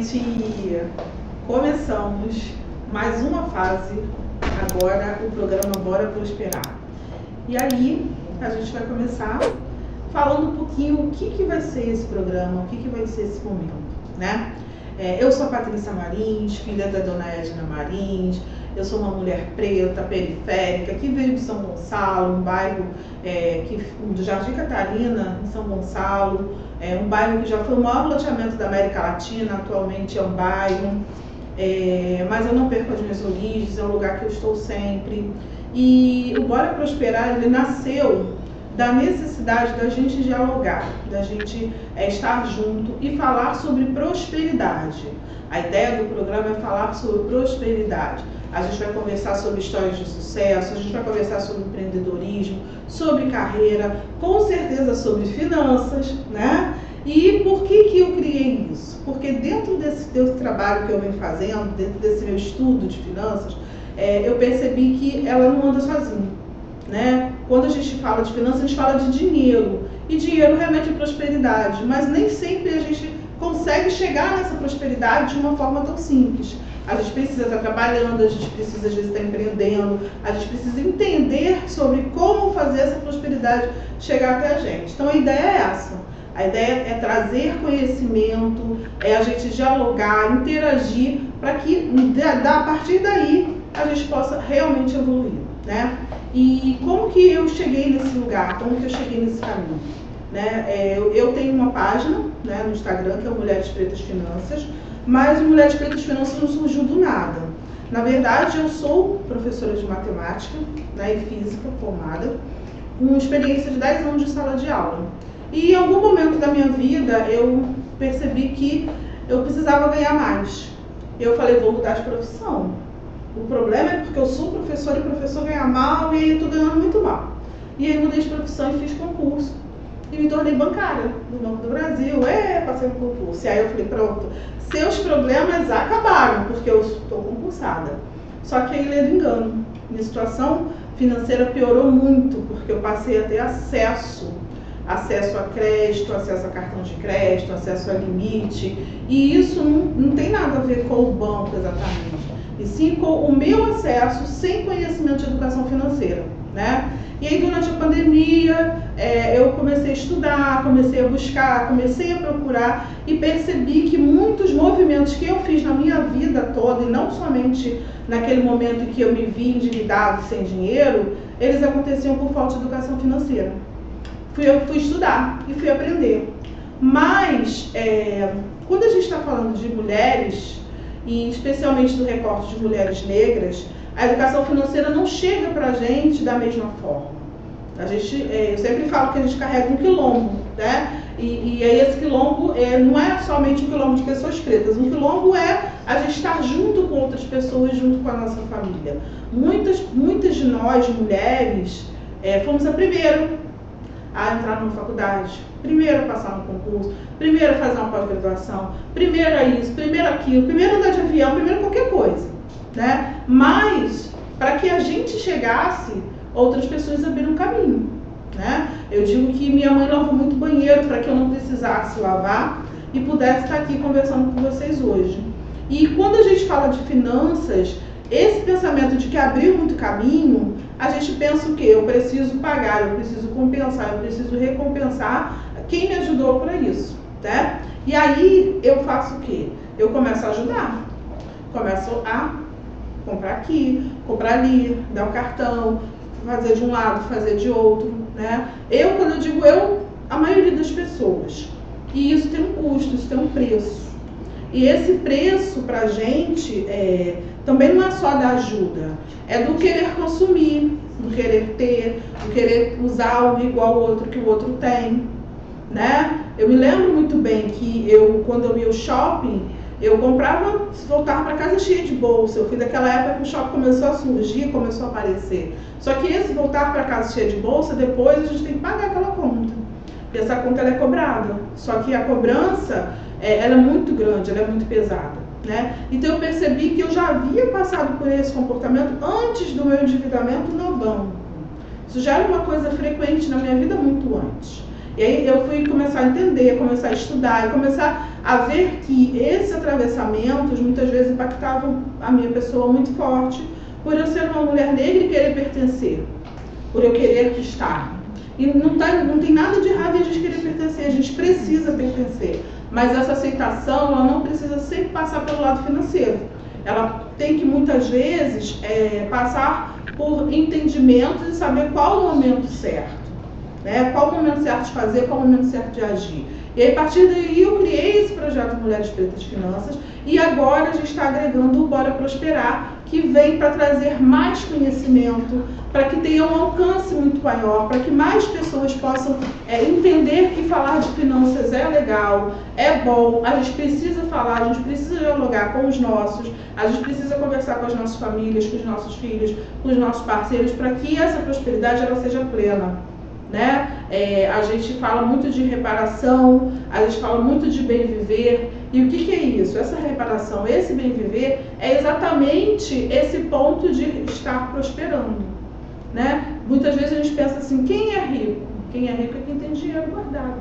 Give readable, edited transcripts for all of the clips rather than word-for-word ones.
gente, começamos mais uma fase, agora o programa Bora Prosperar. E aí, a gente vai começar falando um pouquinho o que vai ser esse programa, o que vai ser esse momento, né? Eu sou a Patrícia Marins, filha da dona Edna Marins. Eu sou uma mulher preta, periférica, que veio de São Gonçalo, um bairro do Jardim Catarina, em São Gonçalo, um bairro que já foi o maior loteamento da América Latina, atualmente é um bairro, mas eu não perco as minhas origens, é um lugar que eu estou sempre. E o Bora Prosperar, ele nasceu da necessidade da gente dialogar, da gente estar junto e falar sobre prosperidade. A ideia do programa é falar sobre prosperidade. A gente vai conversar sobre histórias de sucesso, a gente vai conversar sobre empreendedorismo, sobre carreira, com certeza sobre finanças, né? E por que eu criei isso? Porque dentro desse trabalho que eu venho fazendo, dentro desse meu estudo de finanças, eu percebi que ela não anda sozinha, né? Quando a gente fala de finanças, a gente fala de dinheiro. E dinheiro remete à prosperidade, mas nem sempre a gente consegue chegar nessa prosperidade de uma forma tão simples. A gente precisa estar trabalhando, a gente precisa às vezes estar empreendendo, a gente precisa entender sobre como fazer essa prosperidade chegar até a gente. Então a ideia é essa. A ideia é trazer conhecimento, é a gente dialogar, interagir, para que a partir daí a gente possa realmente evoluir, né? E como que eu cheguei nesse lugar, como que eu cheguei nesse caminho? Né? Eu tenho uma página, né, no Instagram, que é Mulheres Pretas Finanças, mas o Mulheres Pretas Finanças não surgiu do nada. Na verdade, eu sou professora de matemática, né, e física formada, com experiência de 10 anos de sala de aula. E em algum momento da minha vida, eu percebi que eu precisava ganhar mais. Eu falei, vou mudar de profissão. O problema é porque eu sou professora e o professor ganha mal e eu estou ganhando muito mal. E aí mudei de profissão e fiz concurso. E me tornei bancária do Banco do Brasil, passei no concurso. E aí eu falei, pronto, seus problemas acabaram, porque eu estou concursada. Só que aí lê do engano. Minha situação financeira piorou muito, porque eu passei a ter acesso a crédito, acesso a cartão de crédito, acesso a limite. E isso não tem nada a ver com o banco exatamente, e sim com o meu acesso sem conhecimento de educação financeira, né? E aí, durante a pandemia, eu comecei a estudar, comecei a buscar, comecei a procurar e percebi que muitos movimentos que eu fiz na minha vida toda, e não somente naquele momento em que eu me vi endividado, sem dinheiro, eles aconteciam por falta de educação financeira. Eu fui estudar e fui aprender. Mas, quando a gente está falando de mulheres, e especialmente do recorte de mulheres negras, a educação financeira não chega para a gente da mesma forma. Eu sempre falo que a gente carrega um quilombo, né? E aí esse quilombo não é somente um quilombo de pessoas pretas. Um quilombo é a gente estar junto com outras pessoas, junto com a nossa família. Muitas de nós, mulheres, fomos a primeira a entrar numa faculdade, primeiro a passar no concurso, primeiro a fazer uma pós-graduação, primeiro a isso, primeiro aquilo, primeiro andar de avião, primeiro qualquer coisa, né? Mas, para que a gente chegasse, outras pessoas abriram caminho, né? Eu digo que minha mãe lavou muito banheiro para que eu não precisasse lavar e pudesse estar aqui conversando com vocês hoje. E quando a gente fala de finanças, esse pensamento de que abriu muito caminho, a gente pensa o quê? Eu preciso pagar, eu preciso compensar, eu preciso recompensar quem me ajudou para isso, né? E aí eu faço o quê? Eu começo a ajudar. Começo a comprar aqui, comprar ali, dar o cartão, fazer de um lado, fazer de outro, né? Quando eu digo a maioria das pessoas. E isso tem um custo, isso tem um preço. E esse preço pra gente também não é só da ajuda, é do querer consumir, do querer ter, do querer usar algo igual ao outro que o outro tem, né? Eu me lembro muito bem que quando eu ia ao shopping, eu comprava, voltava para casa cheia de bolsa. Eu fui daquela época que o shopping começou a surgir, começou a aparecer. Só que esse voltar para casa cheia de bolsa, depois a gente tem que pagar aquela conta. Porque essa conta ela é cobrada. Só que a cobrança, ela é muito grande, ela é muito pesada, né? Então eu percebi que eu já havia passado por esse comportamento antes do meu endividamento no banco. Isso já era uma coisa frequente na minha vida muito antes. E aí eu fui começar a entender, começar a estudar e começar a ver que esses atravessamentos muitas vezes impactavam a minha pessoa muito forte, por eu ser uma mulher negra e querer pertencer, por eu querer estar. E não tem nada de errado em a gente querer pertencer, a gente precisa pertencer. Mas essa aceitação, ela não precisa sempre passar pelo lado financeiro. Ela tem que, muitas vezes, passar por entendimentos e saber qual o momento certo. Né? Qual o momento certo de fazer, qual o momento certo de agir. E aí, a partir daí, eu criei esse projeto Mulheres Pretas Finanças e agora a gente está agregando o Bora Prosperar, que vem para trazer mais conhecimento, para que tenha um alcance muito maior, para que mais pessoas possam entender que falar de finanças é legal, é bom, a gente precisa falar, a gente precisa dialogar com os nossos, a gente precisa conversar com as nossas famílias, com os nossos filhos, com os nossos parceiros, para que essa prosperidade ela seja plena. Né? A gente fala muito de reparação, a gente fala muito de bem viver. E o que é isso? Essa reparação, esse bem viver é exatamente esse ponto de estar prosperando. Né? Muitas vezes a gente pensa assim, quem é rico? Quem é rico é quem tem dinheiro guardado,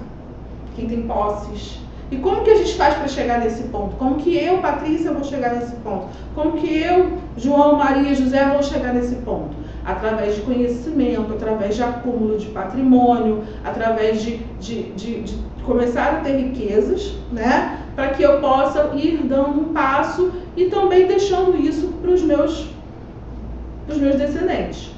quem tem posses. E como que a gente faz para chegar nesse ponto? Como que eu, Patrícia, vou chegar nesse ponto? Como que eu, João, Maria, José, vou chegar nesse ponto? Através de conhecimento, através de acúmulo de patrimônio, através de começar a ter riquezas, né? Para que eu possa ir dando um passo e também deixando isso para os meus descendentes.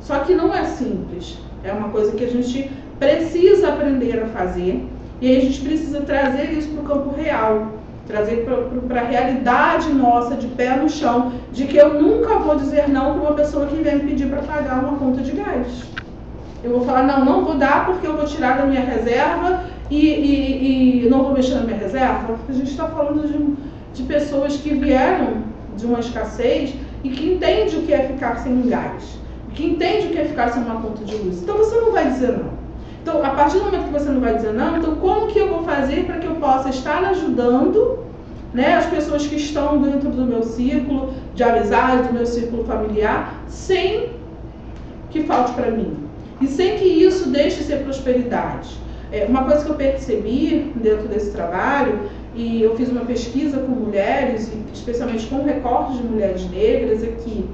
Só que não é simples, é uma coisa que a gente precisa aprender a fazer e aí a gente precisa trazer isso para o campo real. Trazer para a realidade nossa, de pé no chão, de que eu nunca vou dizer não para uma pessoa que vem me pedir para pagar uma conta de gás. Eu vou falar, não vou dar porque eu vou tirar da minha reserva e não vou mexer na minha reserva. A gente está falando de pessoas que vieram de uma escassez e que entendem o que é ficar sem um gás, que entendem o que é ficar sem uma conta de luz. Então você não vai dizer não. Então, a partir do momento que você não vai dizer não, então como que eu vou fazer para que eu possa estar ajudando, né, as pessoas que estão dentro do meu círculo de amizade, do meu círculo familiar, sem que falte para mim? E sem que isso deixe de ser prosperidade. Uma coisa que eu percebi dentro desse trabalho, e eu fiz uma pesquisa com mulheres, especialmente com recortes de mulheres negras, é que,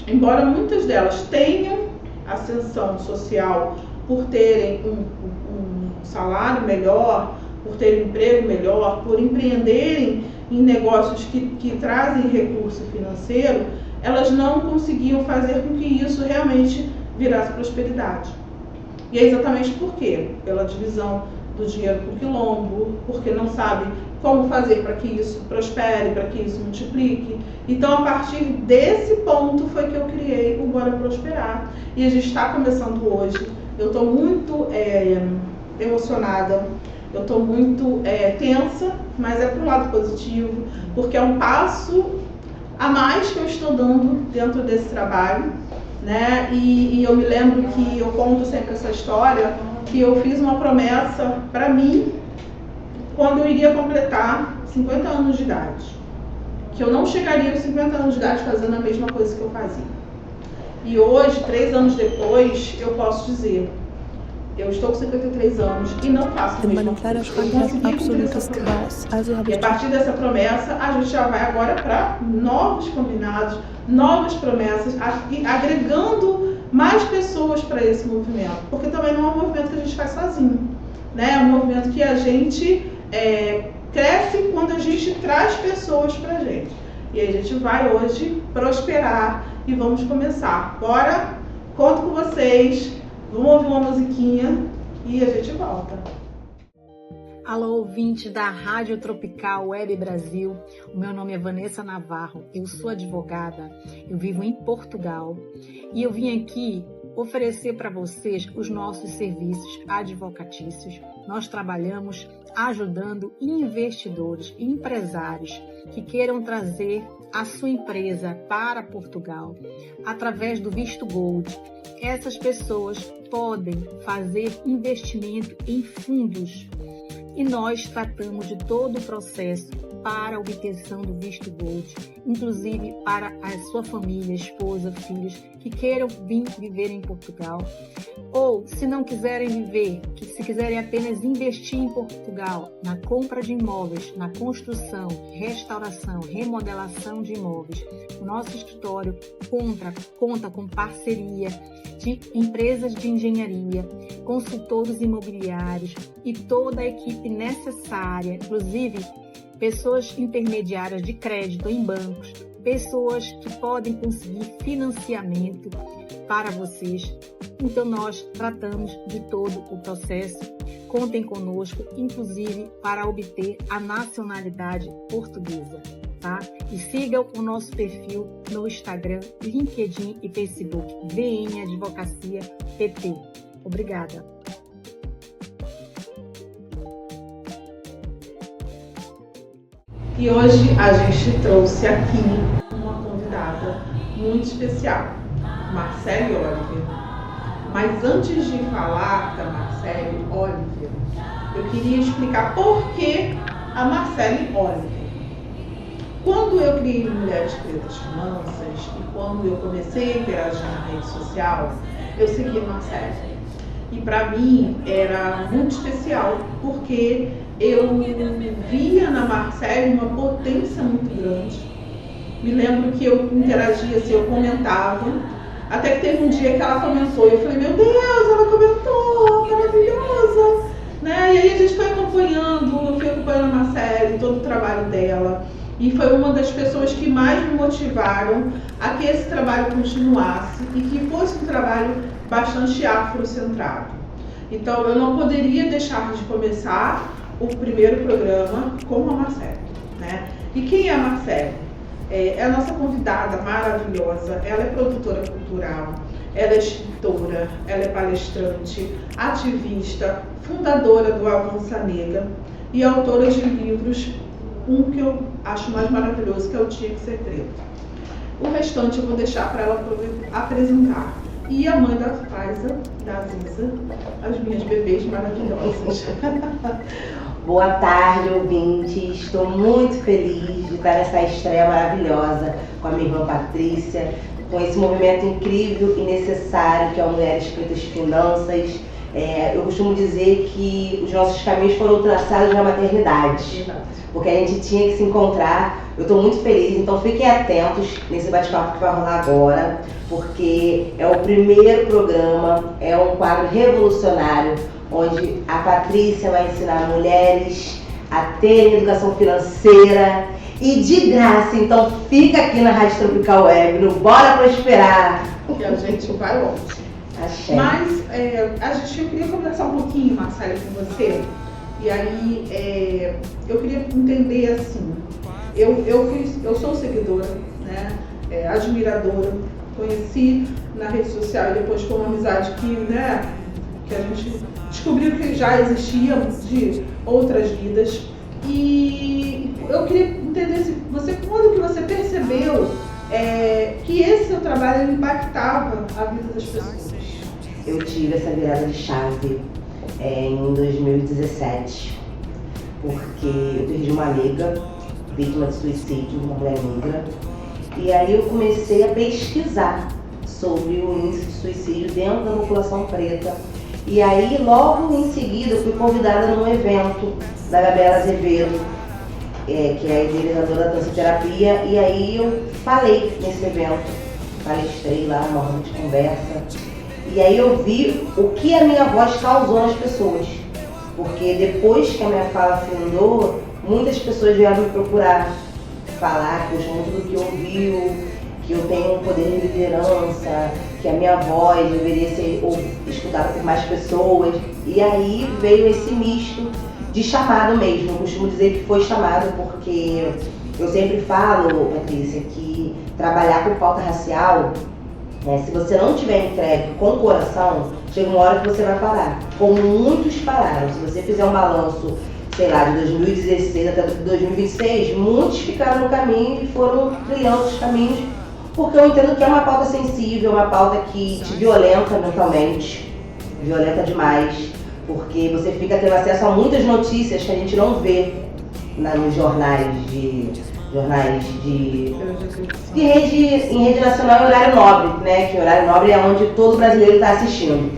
embora muitas delas tenham ascensão social por terem um salário melhor, por terem emprego melhor, por empreenderem em negócios que trazem recurso financeiro, elas não conseguiam fazer com que isso realmente virasse prosperidade. E é exatamente por quê? Pela divisão do dinheiro por quilombo, porque não sabe como fazer para que isso prospere, para que isso multiplique. Então, a partir desse ponto foi que eu criei o Bora Prosperar. E a gente está começando hoje. Eu estou muito emocionada, eu estou muito tensa, mas é para o lado positivo, porque é um passo a mais que eu estou dando dentro desse trabalho. Né? E eu me lembro que eu conto sempre essa história, que eu fiz uma promessa para mim quando eu iria completar 50 anos de idade, que eu não chegaria aos 50 anos de idade fazendo a mesma coisa que eu fazia. E hoje, 3 anos depois, eu posso dizer, eu estou com 53 anos e não faço a mesma coisa. E a partir dessa promessa, a gente já vai agora para novos combinados, novas promessas, agregando mais pessoas para esse movimento. Porque também não é um movimento que a gente faz sozinho, né? É um movimento que a gente cresce quando a gente traz pessoas para a gente. E a gente vai hoje prosperar e vamos começar. Bora, conto com vocês, vamos ouvir uma musiquinha e a gente volta. Alô, ouvintes da Rádio Tropical Web Brasil. O meu nome é Vanessa Navarro, eu sou advogada, eu vivo em Portugal e eu vim aqui oferecer para vocês os nossos serviços advocatícios. Nós trabalhamos ajudando investidores e empresários que queiram trazer a sua empresa para Portugal através do visto Gold. Essas pessoas podem fazer investimento em fundos e nós tratamos de todo o processo para a obtenção do visto Gold, inclusive para a sua família, esposa, filhos que queiram vir viver em Portugal, ou se não quiserem viver, que se quiserem apenas investir em Portugal, na compra de imóveis, na construção, restauração, remodelação de imóveis. O nosso escritório conta com parceria de empresas de engenharia, consultores imobiliários e toda a equipe necessária, inclusive pessoas intermediárias de crédito em bancos, pessoas que podem conseguir financiamento para vocês. Então nós tratamos de todo o processo. Contem conosco, inclusive para obter a nacionalidade portuguesa, tá? E sigam o nosso perfil no Instagram, LinkedIn e Facebook, VM Advocacia PT. Obrigada. E hoje a gente trouxe aqui uma convidada muito especial, Marcele Oliver. Mas antes de falar da Marcele Oliver, eu queria explicar por que a Marcele Oliver. Quando eu criei Mulheres Pretas Finanças e quando eu comecei a interagir na rede social, eu segui a Marcele. E para mim era muito especial, porque eu via na Marcele uma potência muito grande. Me lembro que eu interagia, assim, eu comentava, até que teve um dia que ela comentou, e eu falei, meu Deus, ela comentou, maravilhosa, né? E aí a gente foi acompanhando, eu fui acompanhando a Marcele, todo o trabalho dela, e foi uma das pessoas que mais me motivaram a que esse trabalho continuasse e que fosse um trabalho bastante afrocentrado. Então eu não poderia deixar de começar o primeiro programa com a Marcele, né? E quem é a Marcele? É a nossa convidada maravilhosa. Ela é produtora cultural, ela é escritora, ela é palestrante, ativista, fundadora do Avança Negra e autora de livros, um que eu acho mais maravilhoso, que é o Tinha que Ser Preto. O restante eu vou deixar para ela apresentar. E a mãe da Faiza, da Ziza, as minhas bebês maravilhosas. Boa tarde, ouvintes. Estou muito feliz de estar nessa estreia maravilhosa com a minha irmã Patrícia, com esse movimento incrível e necessário que é o Mulheres Pretas Finanças. Eu costumo dizer que os nossos caminhos foram traçados na maternidade, porque a gente tinha que se encontrar. Eu estou muito feliz, então fiquem atentos nesse bate-papo que vai rolar agora, porque é o primeiro programa, é um quadro revolucionário, onde a Patrícia vai ensinar mulheres a terem educação financeira e de graça. Então fica aqui na Rádio Tropical Web, no Bora Prosperar. Que a gente vai longe. Achei. Mas eu queria conversar um pouquinho, Marcele, com você. E aí eu queria entender assim, eu sou seguidora, né, admiradora, conheci na rede social e depois com uma amizade que a gente descobriu que já existia de outras vidas. E eu queria entender quando que você percebeu que esse seu trabalho impactava a vida das pessoas. Eu tive essa virada de chave em 2017, porque eu perdi uma amiga, vítima de suicídio, uma mulher negra, e aí eu comecei a pesquisar sobre o índice de suicídio dentro da população preta. E aí, logo em seguida, eu fui convidada num evento da Gabriela Azevedo, que é a idealizadora da dança-terapia, e aí eu falei nesse evento, palestrei lá, uma roda de conversa, e aí eu vi o que a minha voz causou nas pessoas, porque depois que a minha fala findou, muitas pessoas vieram me procurar, falar que gostam muito do que ouviu, que eu tenho um poder de liderança, que a minha voz deveria ser escutada por mais pessoas. E aí veio esse misto de chamado mesmo. Eu costumo dizer que foi chamado porque eu sempre falo, Patrícia, que trabalhar com pauta racial, se você não tiver entregue com o coração, chega uma hora que você vai parar. Como muitos pararam. Se você fizer um balanço, sei lá, de 2016 até 2026, muitos ficaram no caminho e foram trilhando os caminhos, porque eu entendo que é uma pauta sensível, uma pauta que te violenta mentalmente, violenta demais, porque você fica tendo acesso a muitas notícias que a gente não vê. nos jornais em rede nacional e horário nobre, né? Que horário nobre é onde todo brasileiro está assistindo.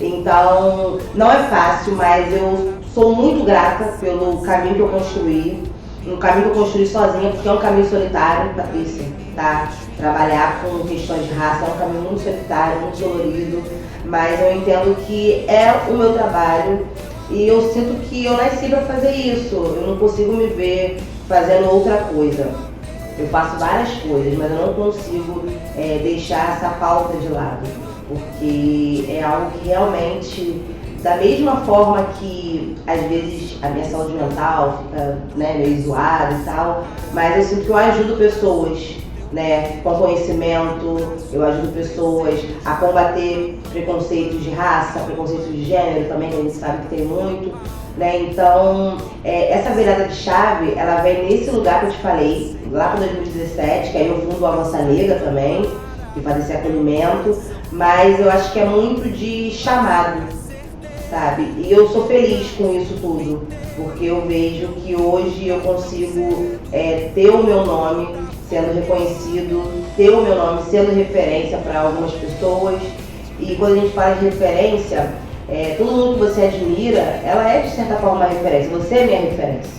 Então, não é fácil, mas eu sou muito grata pelo caminho que eu construí. Um caminho que eu construí sozinha, porque é um caminho solitário, Patrícia, tá? Trabalhar com questões de raça é um caminho muito solitário, muito dolorido, mas eu entendo que é o meu trabalho e eu sinto que eu nasci para fazer isso. Eu não consigo me ver fazendo outra coisa. Eu faço várias coisas, mas eu não consigo deixar essa pauta de lado, porque é algo que realmente, da mesma forma que às vezes a minha saúde mental fica, né, meio zoada e tal, mas eu sinto que eu ajudo pessoas, né, com conhecimento, eu ajudo pessoas a combater preconceitos de raça, preconceitos de gênero também, que a gente sabe que tem muito, né? Então, essa virada de chave, ela vem nesse lugar que eu te falei, lá para 2017, que aí eu fundo o Avança Negra também, que faz esse acolhimento, mas eu acho que é muito de chamado, sabe? E eu sou feliz com isso tudo, porque eu vejo que hoje eu consigo ter o meu nome sendo reconhecido, ter o meu nome sendo referência para algumas pessoas. E quando a gente fala de referência, todo mundo que você admira, ela é de certa forma uma referência, você é minha referência.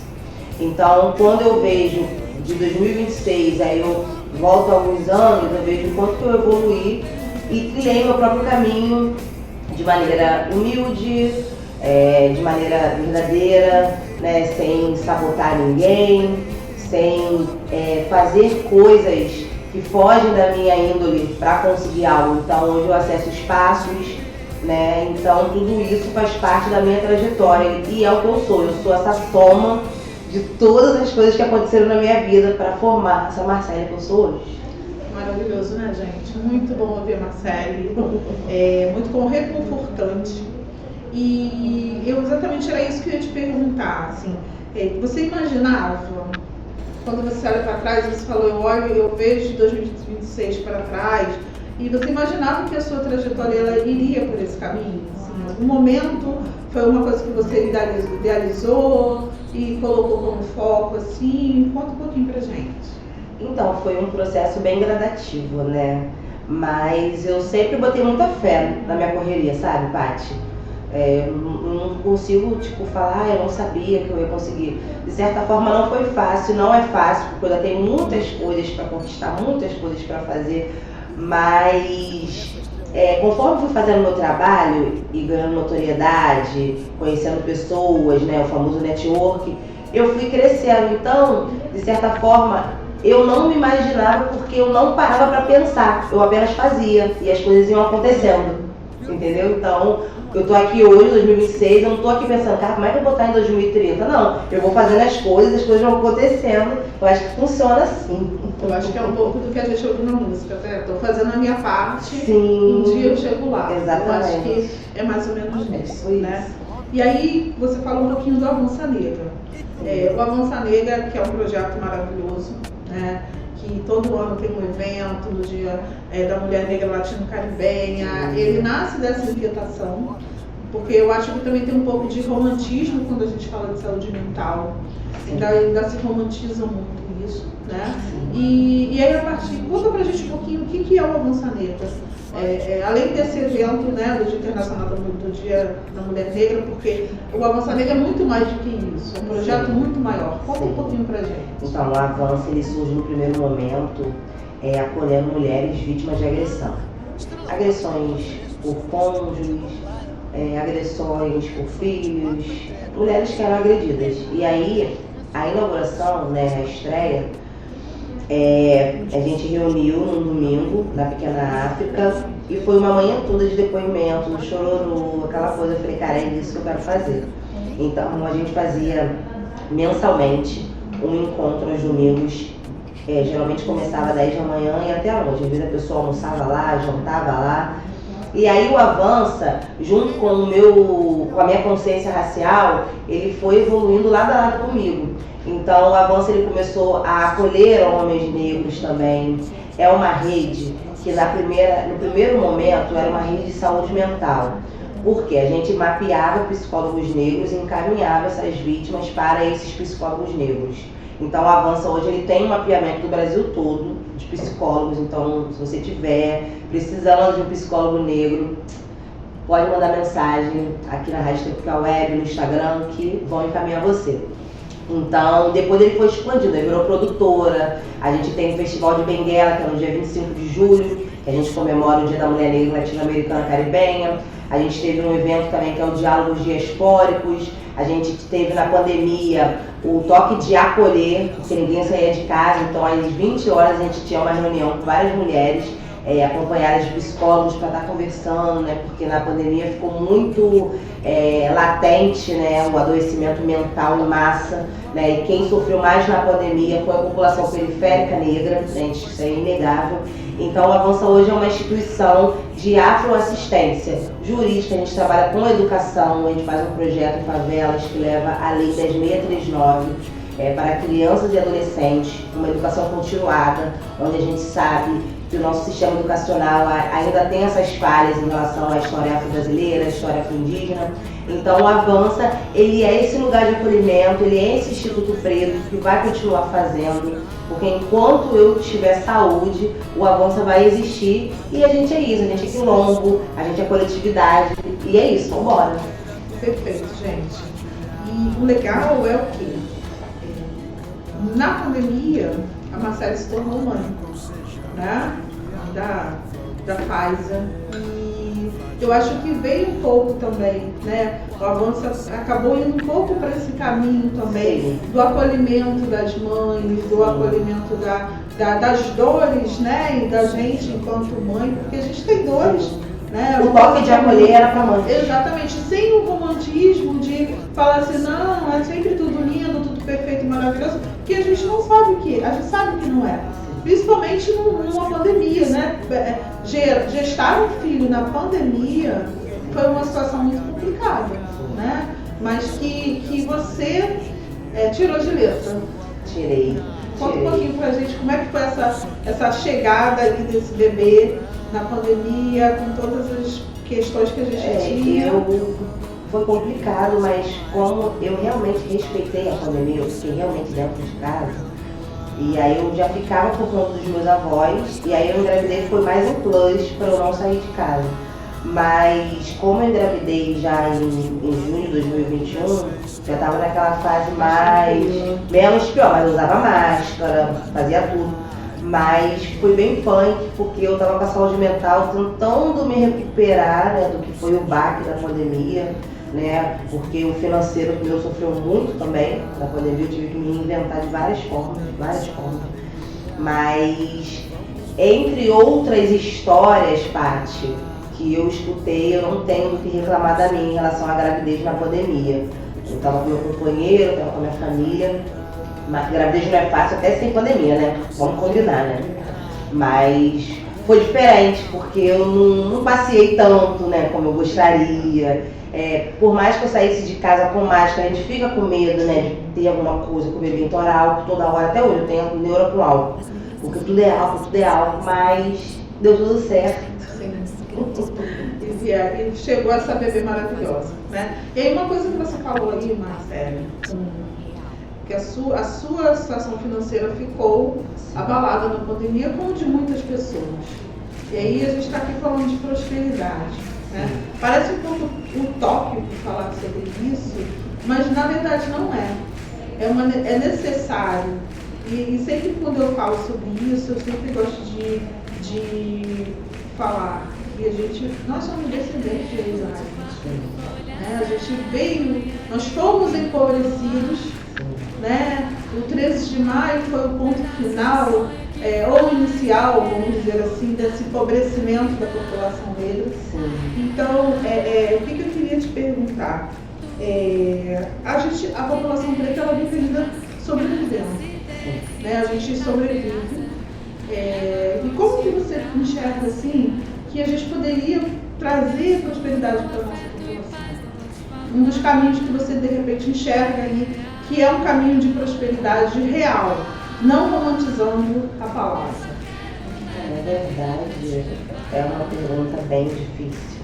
Então, quando eu vejo de 2026, aí eu volto a alguns anos, eu vejo o quanto que eu evoluí e trilhei meu próprio caminho de maneira humilde, de maneira verdadeira, né, sem sabotar ninguém, sem fazer coisas que fogem da minha índole para conseguir algo. Então hoje eu acesso espaços, né? Então tudo isso faz parte da minha trajetória e é o que eu sou essa soma de todas as coisas que aconteceram na minha vida para formar essa Marcele que eu sou hoje. Maravilhoso, né, gente? Muito bom ouvir a Marcele, muito reconfortante. E exatamente era isso que eu ia te perguntar, assim, você imaginava, quando você olha para trás, você falou, eu vejo de 2026 para trás, e você imaginava que a sua trajetória ela iria por esse caminho? Assim, em algum momento foi uma coisa que você idealizou e colocou como foco, assim? Conta um pouquinho pra gente. Então, foi um processo bem gradativo, né? Mas eu sempre botei muita fé na minha correria, sabe, Paty? Eu não consigo, falar, eu não sabia que eu ia conseguir. De certa forma não foi fácil, não é fácil, porque eu ainda tenho muitas coisas para conquistar, muitas coisas para fazer, mas conforme fui fazendo meu trabalho e ganhando notoriedade, conhecendo pessoas, né, o famoso network, eu fui crescendo. Então, de certa forma, eu não me imaginava porque eu não parava para pensar, eu apenas fazia e as coisas iam acontecendo, entendeu? Então, eu tô aqui hoje, 2026, eu não tô aqui pensando, cara, como é que eu vou estar em 2030? Não, eu vou fazendo as coisas vão acontecendo. Eu acho que funciona assim. Eu acho que é um pouco do que a gente ouve na música, né? Tô fazendo a minha parte, sim, um dia eu chego lá. Exatamente. Eu acho que é mais ou menos isso, né? E aí, você falou um pouquinho do Avança Negra. O Avança Negra, que é um projeto maravilhoso, né? Que todo ano tem um evento no Dia da Mulher Negra Latino-Caribenha. Ele nasce dessa inquietação, porque eu acho que também tem um pouco de romantismo quando a gente fala de saúde mental. Ainda se romantiza muito isso, né? E aí, a partir, conta pra gente um pouquinho o que é o Avança Negra. Além desse evento, né, do Dia Internacional do Dia da Mulher Negra, porque o Avança Negra é muito mais do que isso, é um projeto muito maior. Conta um pouquinho pra gente. Então, o Avança ele surge no primeiro momento acolhendo mulheres vítimas de agressão. Agressões por cônjuges, agressões por filhos, mulheres que eram agredidas. E aí, a inauguração, né, a estreia, a gente reuniu num domingo na Pequena África e foi uma manhã toda de depoimento, chororô, aquela coisa. Eu falei, cara, é isso que eu quero fazer. Então a gente fazia mensalmente um encontro aos domingos, geralmente começava às 10 da manhã e até a noite. Às vezes a pessoa almoçava lá, jantava lá. E aí o Avança, junto com a minha consciência racial, ele foi evoluindo lado a lado comigo. Então o Avança ele começou a acolher homens negros também. É uma rede que no primeiro momento era uma rede de saúde mental. Porque a gente mapeava psicólogos negros e encaminhava essas vítimas para esses psicólogos negros. Então, o Avança hoje ele tem um mapeamento do Brasil todo de psicólogos. Então, se você tiver precisando de um psicólogo negro, pode mandar mensagem aqui na Rádio Tropical Web, no Instagram, que vão encaminhar você. Então, depois ele foi expandido, ele virou produtora. A gente tem o Festival de Benguela, que é no dia 25 de julho, que a gente comemora o Dia da Mulher Negra Latino-Americana Caribenha. A gente teve um evento também que é o Diálogos Diaspóricos. A gente teve na pandemia o toque de acolher, porque ninguém saía de casa. Então, às 20 horas a gente tinha uma reunião com várias mulheres, acompanhadas de psicólogos para estar conversando, né? Porque na pandemia ficou muito latente, né? O adoecimento mental em massa, né? E quem sofreu mais na pandemia foi a população periférica negra, gente, isso é inegável. Então, o Avança hoje é uma instituição de afroassistência jurídica. A gente trabalha com educação, a gente faz um projeto em favelas que leva a Lei 10.639 para crianças e adolescentes, uma educação continuada, onde a gente sabe que o nosso sistema educacional ainda tem essas falhas em relação à história afro-brasileira, à história afro-indígena. Então, o Avança, ele é esse lugar de acolhimento, ele é esse Instituto Preto que vai continuar fazendo, porque enquanto eu tiver saúde, o Avança vai existir. E a gente é isso, a gente é quilombo, a gente é coletividade, e é isso, vamos embora. Perfeito, gente. E o legal é o quê? Na pandemia, a Marcele se tornou mãe, né? Da Faiza. E eu acho que veio um pouco também, né? O Avança acabou indo um pouco para esse caminho também. Sim. Do acolhimento das mães, do acolhimento das dores, né? E da gente enquanto mãe, porque a gente tem dores. Né? O toque de acolher era para mãe. Exatamente, sem o romantismo de falar assim, não, é sempre tudo lindo, tudo perfeito e maravilhoso, que a gente não sabe a gente sabe que não é. Principalmente numa pandemia, né? Gestar um filho na pandemia foi uma situação muito complicada, né? Mas que você tirou de letra. Tirei. Conta um pouquinho pra gente como é que foi essa chegada ali desse bebê na pandemia, com todas as questões que a gente tinha. Foi complicado, mas como eu realmente respeitei a pandemia, eu fiquei realmente dentro de casa. E aí eu já ficava por conta dos meus avós, e aí eu engravidei, foi mais um plus para eu não sair de casa. Mas como eu engravidei já em junho de 2021, já estava naquela fase menos pior, mas eu usava máscara, fazia tudo. Mas foi bem punk, porque eu estava com a saúde mental tentando me recuperar, né, do que foi o baque da pandemia, né, porque o financeiro meu sofreu muito também na pandemia, eu tive que me reinventar de várias formas. Mas, entre outras histórias, Paty, que eu escutei, eu não tenho do que reclamar da minha em relação à gravidez na pandemia. Eu estava com meu companheiro, eu estava com a minha família. Mas gravidez não é fácil até sem pandemia, né? Vamos combinar, né? Mas foi diferente, porque eu não passeei tanto, né, como eu gostaria. Por mais que eu saísse de casa com máscara, a gente fica com medo, né, de ter alguma coisa com o bebê entorar álcool toda hora. Até hoje eu tenho neura com álcool, porque tudo é álcool, mas deu tudo certo. Sim. E chegou essa bebê maravilhosa, né? E aí uma coisa que você falou aí, Marcele, que a sua situação financeira ficou abalada na pandemia, como de muitas pessoas. E aí a gente está aqui falando de prosperidade, né? Parece um pouco utópico falar sobre isso, mas na verdade não é. É necessário. E sempre quando eu falo sobre isso, eu sempre gosto de falar que nós somos descendentes de Israel. A gente nós fomos empobrecidos, né? O 13 de maio foi o ponto final, ou inicial, vamos dizer assim, desse empobrecimento da população negra. Então, o que eu queria te perguntar? A população preta, ela vive ainda sobrevivendo, né? A gente sobrevive. E como que você enxerga assim que a gente poderia trazer prosperidade para a nossa população? Um dos caminhos que você de repente enxerga aí, que é um caminho de prosperidade real, não romantizando a palavra. Na verdade, é uma pergunta bem difícil,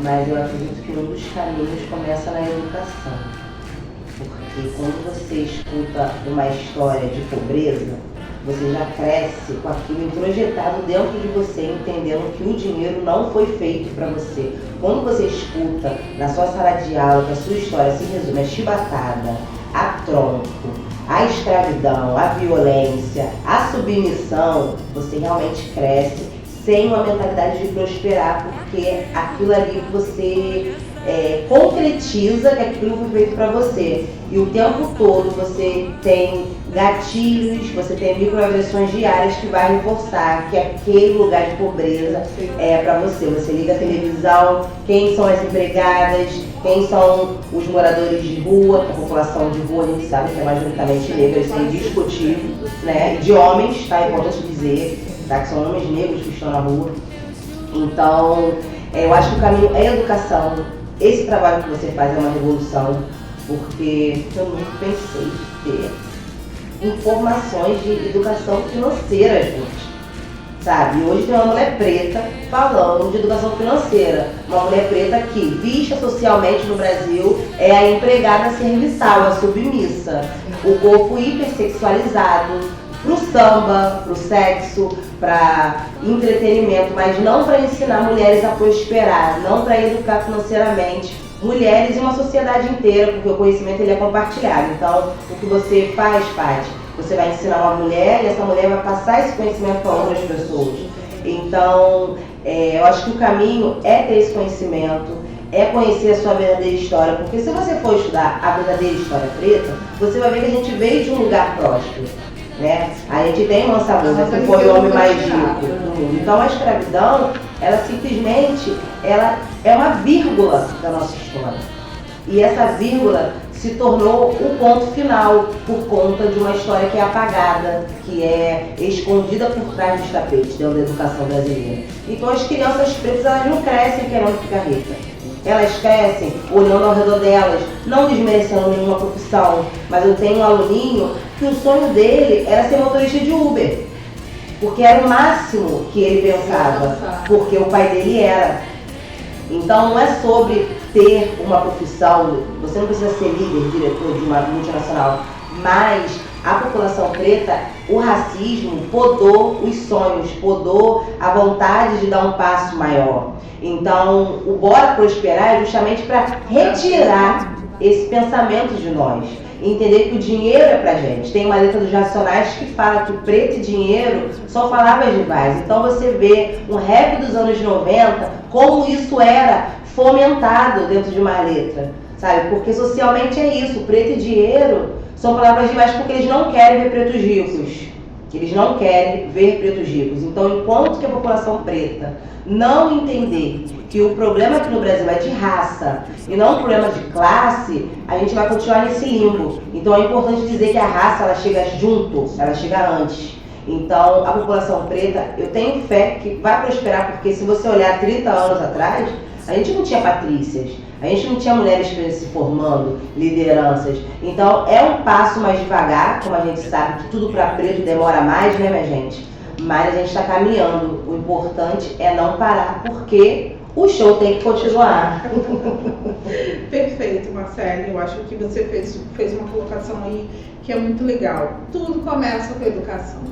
mas eu acredito que um dos caminhos começa na educação. Porque quando você escuta uma história de pobreza, você já cresce com aquilo introjetado dentro de você, entendendo que o dinheiro não foi feito para você. Quando você escuta na sua sala de aula que a sua história se resume a chibatada, a tronco, a escravidão, a violência, a submissão, você realmente cresce sem uma mentalidade de prosperar, porque aquilo ali você concretiza que aquilo foi feito para você. E o tempo todo você tem gatilhos, você tem microagressões diárias que vai reforçar que aquele lugar de pobreza é para você. Você liga a televisão, quem são as empregadas, quem são os moradores de rua, a população de rua a gente sabe que é majoritariamente negra, isso é indiscutível, né? De homens, tá? É importante dizer, tá? Que são homens negros que estão na rua. Então, eu acho que o caminho é a educação. Esse trabalho que você faz é uma revolução, porque eu nunca pensei em ter informações de educação financeira, gente. Sabe? E hoje tem uma mulher preta falando de educação financeira. Uma mulher preta que, vista socialmente no Brasil, é a empregada serviçal, a submissa. O corpo hipersexualizado, pro samba, pro sexo, para entretenimento, mas não para ensinar mulheres a prosperar, não para educar financeiramente mulheres e uma sociedade inteira, porque o conhecimento ele é compartilhado. Então, o que você faz, Paty, você vai ensinar uma mulher e essa mulher vai passar esse conhecimento para outras pessoas. Então, eu acho que o caminho é ter esse conhecimento, é conhecer a sua verdadeira história, porque se você for estudar a verdadeira história preta, você vai ver que a gente veio de um lugar próspero. Né? A gente tem Mansa Musa, que foi o homem mais rico do mundo. Então a escravidão, ela simplesmente ela é uma vírgula da nossa história. E essa vírgula se tornou o ponto final por conta de uma história que é apagada, que é escondida por trás dos tapetes dentro da educação brasileira. Então as crianças pretas elas não crescem querendo ficar ricas. Elas crescem olhando ao redor delas, não desmerecendo nenhuma profissão, mas eu tenho um aluninho que o sonho dele era ser motorista de Uber, porque era o máximo que ele pensava, porque o pai dele era. Então não é sobre ter uma profissão, você não precisa ser líder, diretor de uma multinacional, mas a população preta, o racismo podou os sonhos, podou a vontade de dar um passo maior. Então, o Bora Prosperar é justamente para retirar esse pensamento de nós. Entender que o dinheiro é pra gente. Tem uma letra dos Racionais que fala que preto e dinheiro são palavras rivais. Então você vê um rap dos anos 90, como isso era fomentado dentro de uma letra. Sabe? Porque socialmente é isso, preto e dinheiro são palavras rivais porque eles não querem ver pretos ricos. Eles não querem ver pretos ricos. Então, enquanto que a população preta não entender que o problema aqui no Brasil é de raça e não um problema de classe, a gente vai continuar nesse limbo. Então, é importante dizer que a raça ela chega junto, ela chega antes. Então, a população preta, eu tenho fé que vai prosperar, porque se você olhar 30 anos atrás, a gente não tinha patrícias. A gente não tinha mulheres pretas se formando, lideranças. Então, é um passo mais devagar, como a gente sabe que tudo para preto demora mais, né, minha gente? Mas a gente está caminhando. O importante é não parar, porque o show tem que continuar. Perfeito, Marcele. Eu acho que você fez uma colocação aí que é muito legal. Tudo começa com a educação,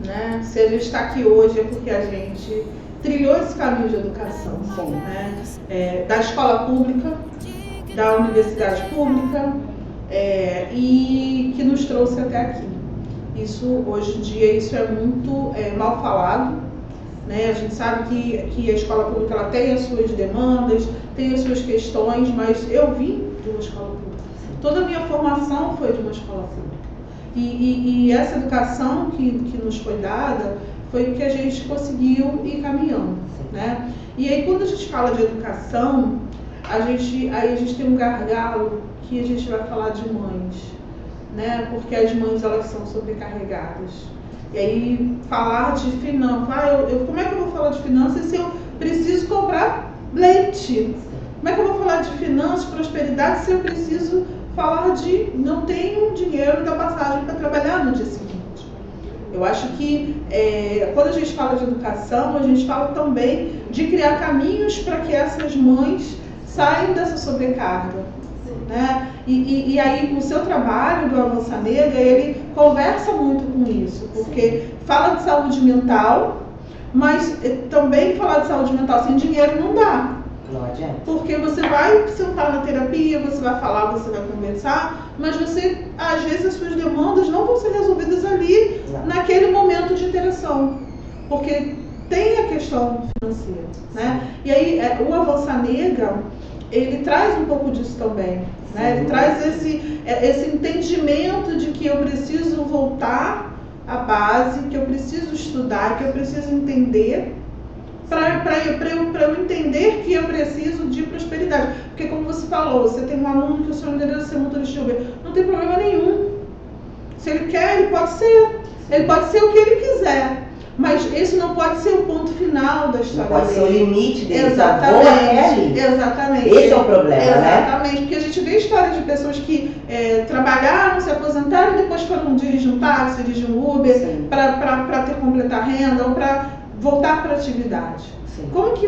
né? Se a gente está aqui hoje é porque a gente trilhou esse caminho de educação, né? Da escola pública, da universidade pública, e que nos trouxe até aqui. Isso, hoje em dia, isso é muito mal falado, né? A gente sabe que a escola pública ela tem as suas demandas, tem as suas questões, mas eu vim de uma escola pública. Toda a minha formação foi de uma escola pública. E essa educação que nos foi dada foi que a gente conseguiu ir caminhando, né? E aí quando a gente fala de educação, aí a gente tem um gargalo que a gente vai falar de mães, né? Porque as mães elas são sobrecarregadas. E aí falar de finanças, como é que eu vou falar de finanças se eu preciso comprar leite? Como é que eu vou falar de finanças, prosperidade, se eu preciso falar de não tenho dinheiro da passagem para trabalhar no dia seguinte? Eu acho que quando a gente fala de educação, a gente fala também de criar caminhos para que essas mães saiam dessa sobrecarga, né? E aí o seu trabalho do Avança Negra, ele conversa muito com isso, porque fala de saúde mental, mas também falar de saúde mental sem dinheiro não dá. Não adianta. Porque você vai sentar na terapia, você vai falar, você vai conversar, mas você, às vezes, as suas demandas não vão ser resolvidas ali, naquele momento de interação. Porque tem a questão financeira, né? E aí, o Avança Negra, ele traz um pouco disso também, né? Ele traz esse entendimento de que eu preciso voltar à base, que eu preciso estudar, que eu preciso entender, para eu entender que eu preciso de prosperidade. Porque, como você falou, você tem um aluno que o sonho dele é ser motorista de Uber. Não tem problema nenhum. Se ele quer, ele pode ser. Ele pode ser o que ele quiser. Mas esse não pode ser o ponto final da história dele. Pode ser o limite dele. Exatamente. Exatamente. Esse é o problema, exatamente, né? Porque a gente vê histórias de pessoas que trabalharam, se aposentaram e depois foram dirigir um táxi, dirigir um Uber, para ter completar renda ou para voltar para a atividade. Sim. Como que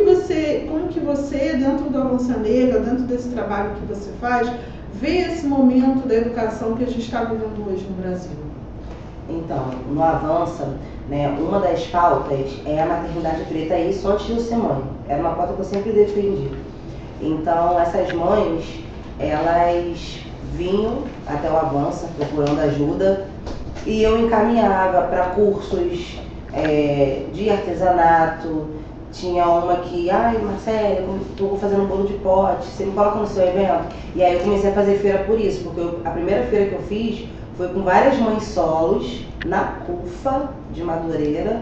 você, dentro do Avança Negra, dentro desse trabalho que você faz, vê esse momento da educação que a gente está vivendo hoje no Brasil? Então, no Avança, né, uma das pautas é a maternidade preta, isso antes de eu ser mãe. Era uma pauta que eu sempre defendi. Então, essas mães, elas vinham até o Avança procurando ajuda e eu encaminhava para cursos de artesanato. Tinha uma que, Marcela, eu estou fazendo um bolo de pote, você me coloca no seu evento? E aí eu comecei a fazer feira por isso, porque a primeira feira que eu fiz foi com várias mães solos, na CUFA de Madureira,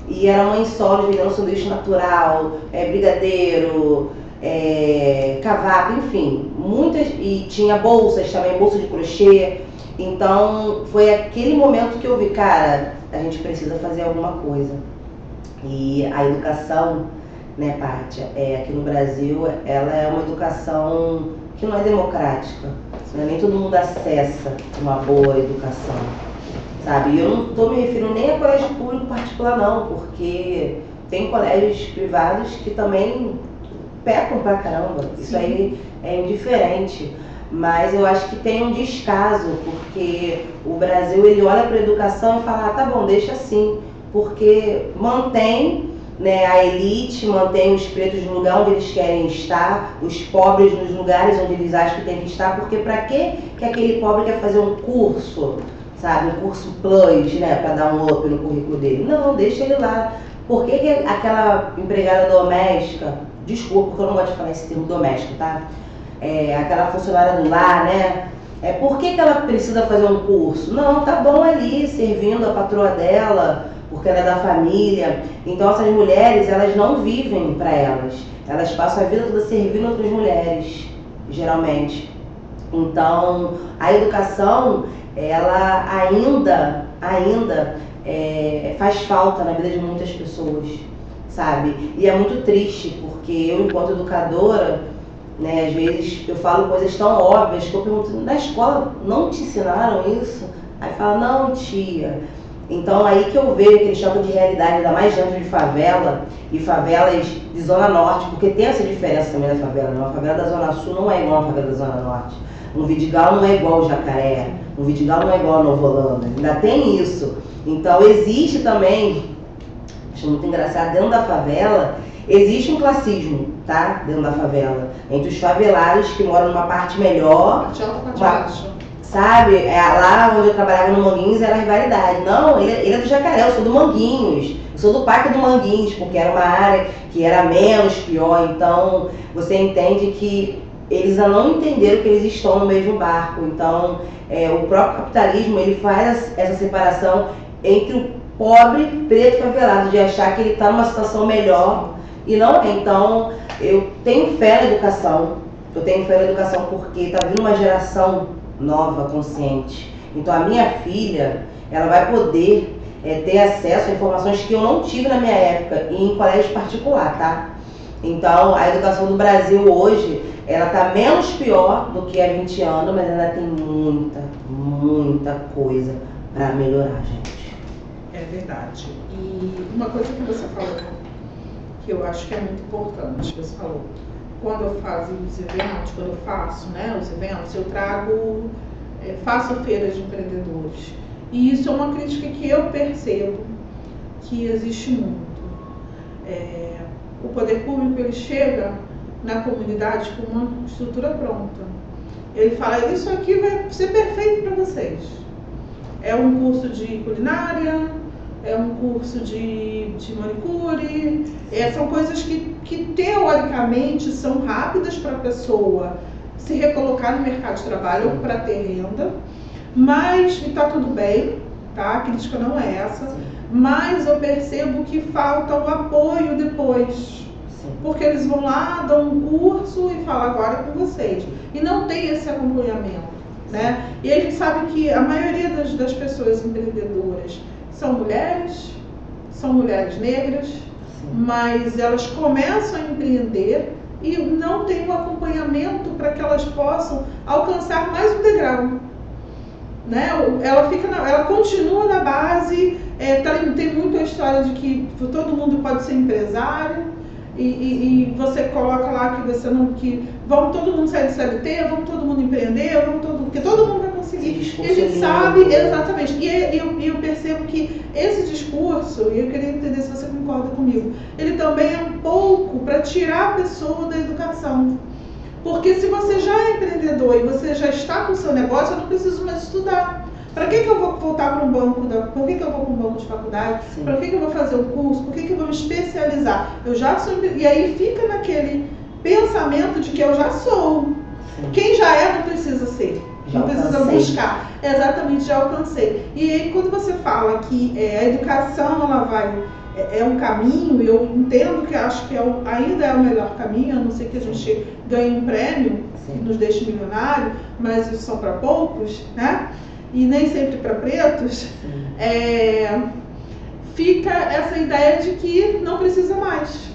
e eram mães solos vendendo sanduíche natural, brigadeiro, cavaco, enfim, muitas, e tinha bolsas também, bolsa de crochê. Então foi aquele momento que eu vi, cara, a gente precisa fazer alguma coisa. E a educação, né, Pátia, aqui no Brasil, ela é uma educação que não é democrática, né? Nem todo mundo acessa uma boa educação, sabe? E eu não estou me referindo nem a colégio público particular não, porque tem colégios privados que também pecam pra caramba. Sim. Isso aí é indiferente. Mas eu acho que tem um descaso, porque o Brasil, ele olha para a educação e fala, tá bom, deixa assim, porque mantém, né, a elite, mantém os pretos no lugar onde eles querem estar, os pobres nos lugares onde eles acham que tem que estar, porque para que aquele pobre quer fazer um curso, sabe, um curso plus, né, para dar um up no currículo dele? Não, deixa ele lá. Por que aquela empregada doméstica, desculpa, porque eu não gosto de falar esse termo doméstico, tá? Aquela funcionária do lar, né? Por que ela precisa fazer um curso? Não, tá bom ali, servindo a patroa dela, porque ela é da família. Então essas mulheres, elas não vivem para elas. Elas passam a vida toda servindo outras mulheres, geralmente. Então, a educação, ela ainda faz falta na vida de muitas pessoas, sabe? E é muito triste, porque eu, enquanto educadora, né, às vezes eu falo coisas tão óbvias que eu pergunto, na escola não te ensinaram isso? Aí fala, não, tia. Então aí que eu vejo aquele choque de realidade, ainda mais dentro de favela e favelas de Zona Norte, porque tem essa diferença também da favela, né? Uma favela da Zona Sul não é igual a uma favela da Zona Norte. Um Vidigal não é igual ao Jacaré, um Vidigal não é igual a Nova Holanda, ainda tem isso. Então existe também, acho muito engraçado, dentro da favela, existe um classismo, tá? Dentro da favela, entre os favelados que moram numa parte melhor, sabe? Lá onde eu trabalhava no Manguinhos era rivalidade. Não, ele é do Jacaré, eu sou do Manguinhos, eu sou do Parque do Manguinhos, porque era uma área que era menos pior. Então você entende que eles ainda não entenderam que eles estão no mesmo barco. Então o próprio capitalismo, ele faz essa separação entre o pobre preto favelado, de achar que ele está numa situação melhor e não é. Então eu tenho fé na educação, porque está vindo uma geração nova, consciente. Então a minha filha, ela vai poder ter acesso a informações que eu não tive na minha época e em colégio particular, tá? Então a educação do Brasil hoje, ela tá menos pior do que há 20 anos, mas ainda tem muita coisa para melhorar, gente. É verdade. E uma coisa que você falou, que eu acho que é muito importante, você falou, quando eu faço os eventos, quando eu faço, né, os eventos, eu trago, faço feiras de empreendedores. E isso é uma crítica que eu percebo que existe muito. O poder público, ele chega na comunidade com uma estrutura pronta. Ele fala, isso aqui vai ser perfeito para vocês. É um curso de culinária, é um curso de manicure, são coisas que teoricamente são rápidas para a pessoa se recolocar no mercado de trabalho ou para ter renda, mas está tudo bem, tá? A crítica não é essa, mas eu percebo que falta o apoio depois, porque eles vão lá, dão um curso e falam agora é com vocês, e não tem esse acompanhamento, né? E a gente sabe que a maioria das pessoas empreendedoras são mulheres negras, mas elas começam a empreender e não tem um acompanhamento para que elas possam alcançar mais um degrau, né? Ela continua na base, tem muito a história de que todo mundo pode ser empresário e você coloca lá que você não, que vamos todo mundo sair do CLT, vamos todo mundo empreender, porque todo mundo vai conseguir. E a gente sabe, exatamente, e eu percebo que esse discurso, e eu queria entender se você concorda comigo, ele também é um pouco para tirar a pessoa da educação. Porque se você já é empreendedor e você já está com o seu negócio, eu não preciso mais estudar. Para que eu vou voltar para um banco? Por que eu vou para um banco de faculdade? Para que eu vou fazer um curso? Por que eu vou me especializar? Eu já sou. E aí fica naquele pensamento de que eu já sou. Sim. Quem já é não precisa ser. Não precisa buscar. Exatamente, já alcancei. E aí quando você fala que a educação ela vai. É um caminho, eu entendo que acho que ainda é o melhor caminho, a não ser que a gente ganhe um prêmio que nos deixe milionário, mas isso são para poucos, né? E nem sempre para pretos, fica essa ideia de que não precisa mais.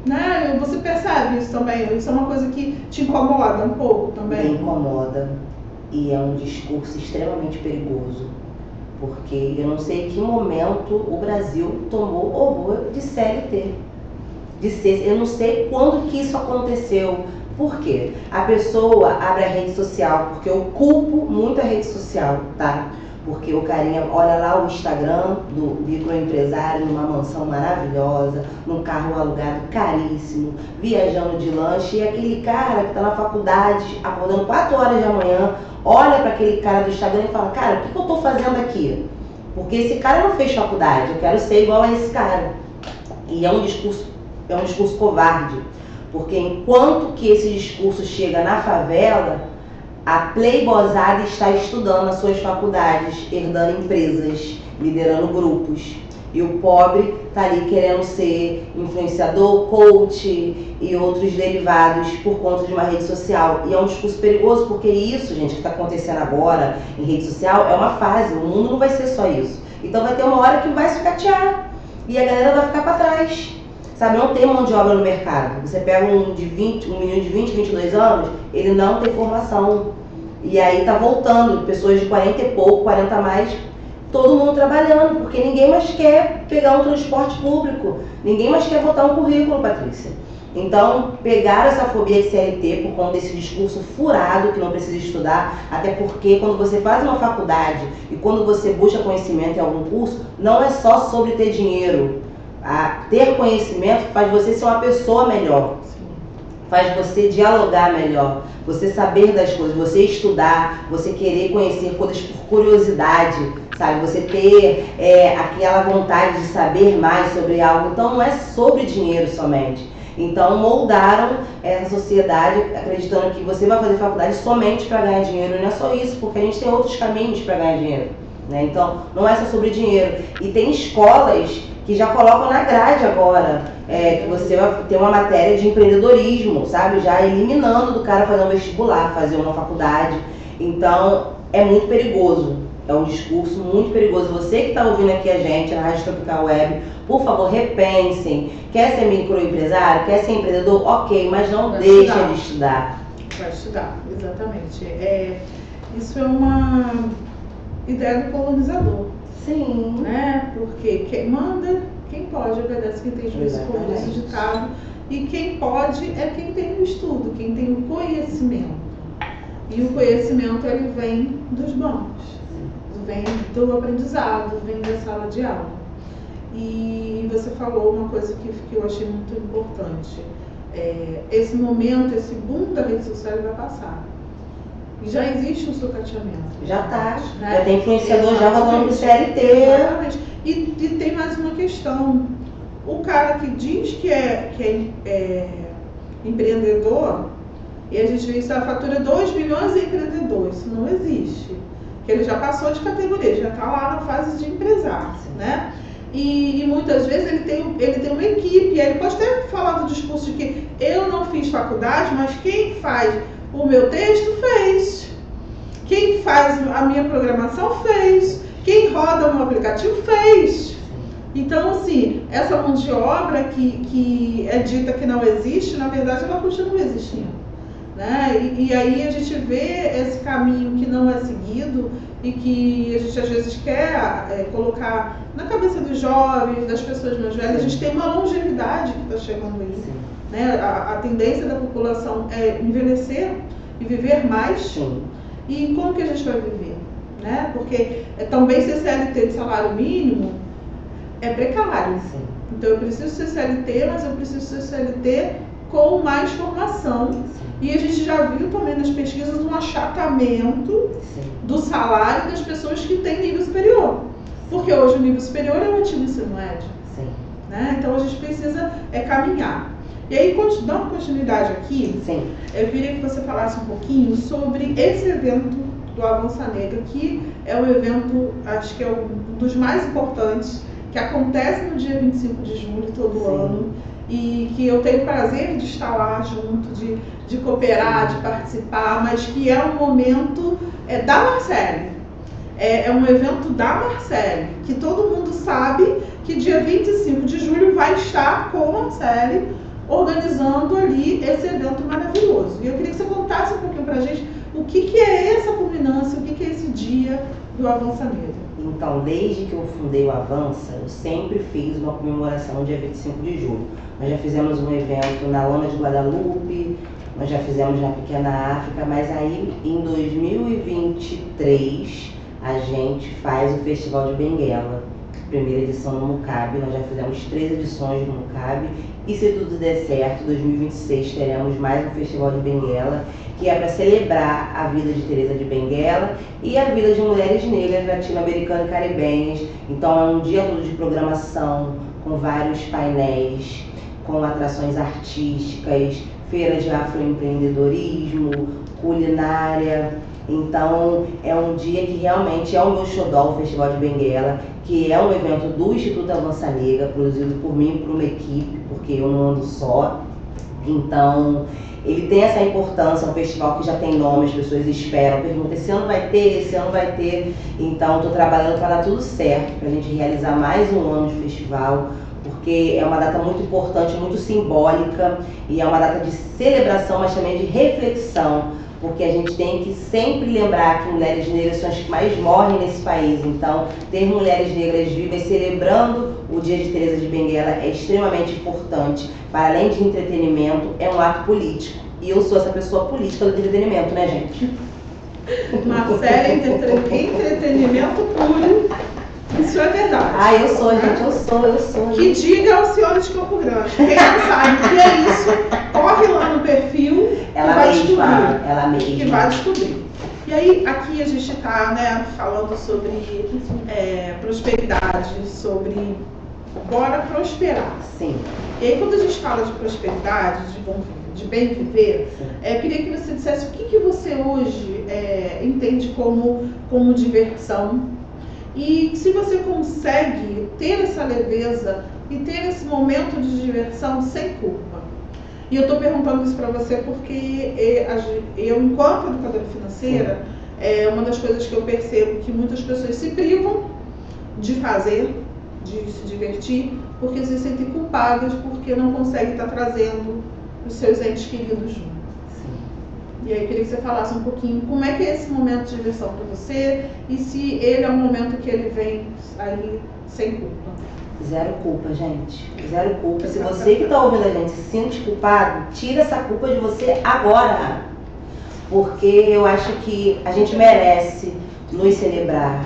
Né? Você percebe isso também? Isso é uma coisa que te incomoda um pouco também? Me incomoda, e é um discurso extremamente perigoso, porque eu não sei em que momento o Brasil tomou horror de CLT. Eu não sei quando que isso aconteceu. Por quê? A pessoa abre a rede social, porque eu culpo muito a rede social, tá? Porque o carinha olha lá o Instagram do microempresário numa mansão maravilhosa, num carro alugado caríssimo, viajando de lanche, e aquele cara que tá na faculdade, acordando 4 horas da manhã, olha para aquele cara do Instagram e fala, cara, o que eu tô fazendo aqui? Porque esse cara não fez faculdade, eu quero ser igual a esse cara. E é um discurso covarde. Porque enquanto que esse discurso chega na favela, a playboyzada está estudando nas suas faculdades, herdando empresas, liderando grupos. E o pobre está ali querendo ser influenciador, coach e outros derivados por conta de uma rede social. E é um discurso perigoso porque isso, gente, que está acontecendo agora em rede social é uma fase, o mundo não vai ser só isso. Então vai ter uma hora que vai se sucatear e a galera vai ficar para trás. Sabe, não tem mão de obra no mercado. Você pega um menino de 20, 22 anos, ele não tem formação. E aí tá voltando, pessoas de 40 e pouco, 40 a mais, todo mundo trabalhando, porque ninguém mais quer pegar um transporte público, ninguém mais quer botar um currículo, Patrícia. Então, pegaram essa fobia de CLT por conta desse discurso furado, que não precisa estudar, até porque quando você faz uma faculdade e quando você busca conhecimento em algum curso, não é só sobre ter dinheiro. Ter conhecimento faz você ser uma pessoa melhor, faz você dialogar melhor, você saber das coisas, você estudar, você querer conhecer coisas por curiosidade, sabe? Você ter aquela vontade de saber mais sobre algo. Então não é sobre dinheiro somente. Então moldaram essa sociedade acreditando que você vai fazer faculdade somente para ganhar dinheiro. E não é só isso, porque a gente tem outros caminhos para ganhar dinheiro, né? Então não é só sobre dinheiro. E tem escolas que já colocam na grade agora, que você vai ter uma matéria de empreendedorismo, sabe? Já eliminando do cara fazer um vestibular, fazer uma faculdade. Então, é muito perigoso. É um discurso muito perigoso. Você que está ouvindo aqui a gente na Rádio Tropical Web, por favor, repensem. Quer ser microempresário? Quer ser empreendedor? Ok, mas não deixe de estudar. Vai estudar, exatamente. Isso é uma ideia do colonizador. Sim. Né? Porque porque quem manda, quem pode obedece, quem tem juízo, como diz o ditado. E quem pode é quem tem o estudo, quem tem o conhecimento. E o conhecimento, ele vem dos bancos, vem do aprendizado, vem da sala de aula. E você falou uma coisa que eu achei muito importante. Esse momento, esse boom da rede social vai passar. E já existe um sucateamento. Já está. Né? Já tem influenciador já voltando pro CLT. Exatamente. E tem mais uma questão. O cara que diz que é empreendedor, e a gente vê isso, a fatura 2 milhões de empreendedores, isso não existe. Porque ele já passou de categoria, já está lá na fase de empresário, né? E muitas vezes ele tem uma equipe, e ele pode ter falado do discurso de que eu não fiz faculdade, mas quem faz o meu texto fez. Quem faz a minha programação fez. Quem roda o meu aplicativo fez. Então, assim, essa mão de obra que é dita que não existe, na verdade ela continua existindo. Né? E aí a gente vê esse caminho que não é seguido e que a gente às vezes quer colocar na cabeça dos jovens, das pessoas mais velhas. A gente tem uma longevidade que está chegando aí. Né? A tendência da população é envelhecer e viver mais. Sim. E como que a gente vai viver? Né? Porque também ser CLT de salário mínimo é precário. Sim. Então eu preciso ser CLT, mas eu preciso ser CLT com mais formação. Sim. E a gente já viu também nas pesquisas um achatamento do salário das pessoas que têm nível superior. Porque hoje o nível superior é o antigo ensino médio. Sim. Né? Então a gente precisa caminhar. E aí, dando continuidade aqui, sim, eu queria que você falasse um pouquinho sobre esse evento do Avança Negra, que é um evento, acho que é um dos mais importantes, que acontece no dia 25 de julho todo sim, ano, e que eu tenho prazer de estar lá junto, de cooperar, de participar, mas que é um momento da Marcele. É um evento da Marcele, que todo mundo sabe que dia 25 de julho vai estar com a Marcele organizando ali esse evento maravilhoso. E eu queria que você contasse um pouquinho pra gente o que é essa culminância, o que é esse dia do Avança Negra. Então, desde que eu fundei o Avança, eu sempre fiz uma comemoração no dia 25 de julho. Nós já fizemos um evento na Lona de Guadalupe, nós já fizemos na Pequena África, mas aí em 2023 a gente faz o Festival de Benguela, primeira edição no Mucabe. Nós já fizemos 3 edições no Mucabe e, se tudo der certo, em 2026 teremos mais um Festival de Benguela, que é para celebrar a vida de Teresa de Benguela e a vida de mulheres negras latino-americanas e caribenhas. Então é um dia todo de programação, com vários painéis, com atrações artísticas, feiras de afroempreendedorismo, culinária. Então é um dia que realmente é o meu xodó, o Festival de Benguela, que é um evento do Instituto Avança Negra, produzido por mim e por uma equipe, porque eu não ando só. Então ele tem essa importância, é um festival que já tem nome, as pessoas esperam, perguntam, esse ano vai ter, esse ano vai ter. Então estou trabalhando para dar tudo certo, para a gente realizar mais um ano de festival, porque é uma data muito importante, muito simbólica, e é uma data de celebração, mas também de reflexão, porque a gente tem que sempre lembrar que mulheres negras são as que mais morrem nesse país. Então, ter mulheres negras vivas celebrando o dia de Teresa de Benguela é extremamente importante. Para além de entretenimento, é um ato político. E eu sou essa pessoa política do entretenimento, né, gente? Marcele, entretenimento puro. Isso é verdade. Ah, eu sou, gente, eu sou. Que diga ao senhor de Campo Grande. Quem não sabe o que é isso, corre lá no perfil ela vai mesma, descobrir. Ela mesma. Que vai descobrir. E aí, aqui a gente está, né, falando sobre prosperidade, sobre bora prosperar. Sim. E aí, quando a gente fala de prosperidade, de bem viver, eu queria que você dissesse o que você hoje entende como diversão. E se você consegue ter essa leveza e ter esse momento de diversão sem culpa. E eu estou perguntando isso para você porque eu, enquanto educadora financeira, uma das coisas que eu percebo que muitas pessoas se privam de fazer, de se divertir, porque se sentem culpadas, porque não conseguem estar trazendo os seus entes queridos juntos. E aí eu queria que você falasse um pouquinho como é que é esse momento de diversão para você e se ele é um momento que ele vem aí sem culpa. Zero culpa, gente. Zero culpa. Se você que está ouvindo a gente se sente culpado, tira essa culpa de você agora. Porque eu acho que a gente merece nos celebrar.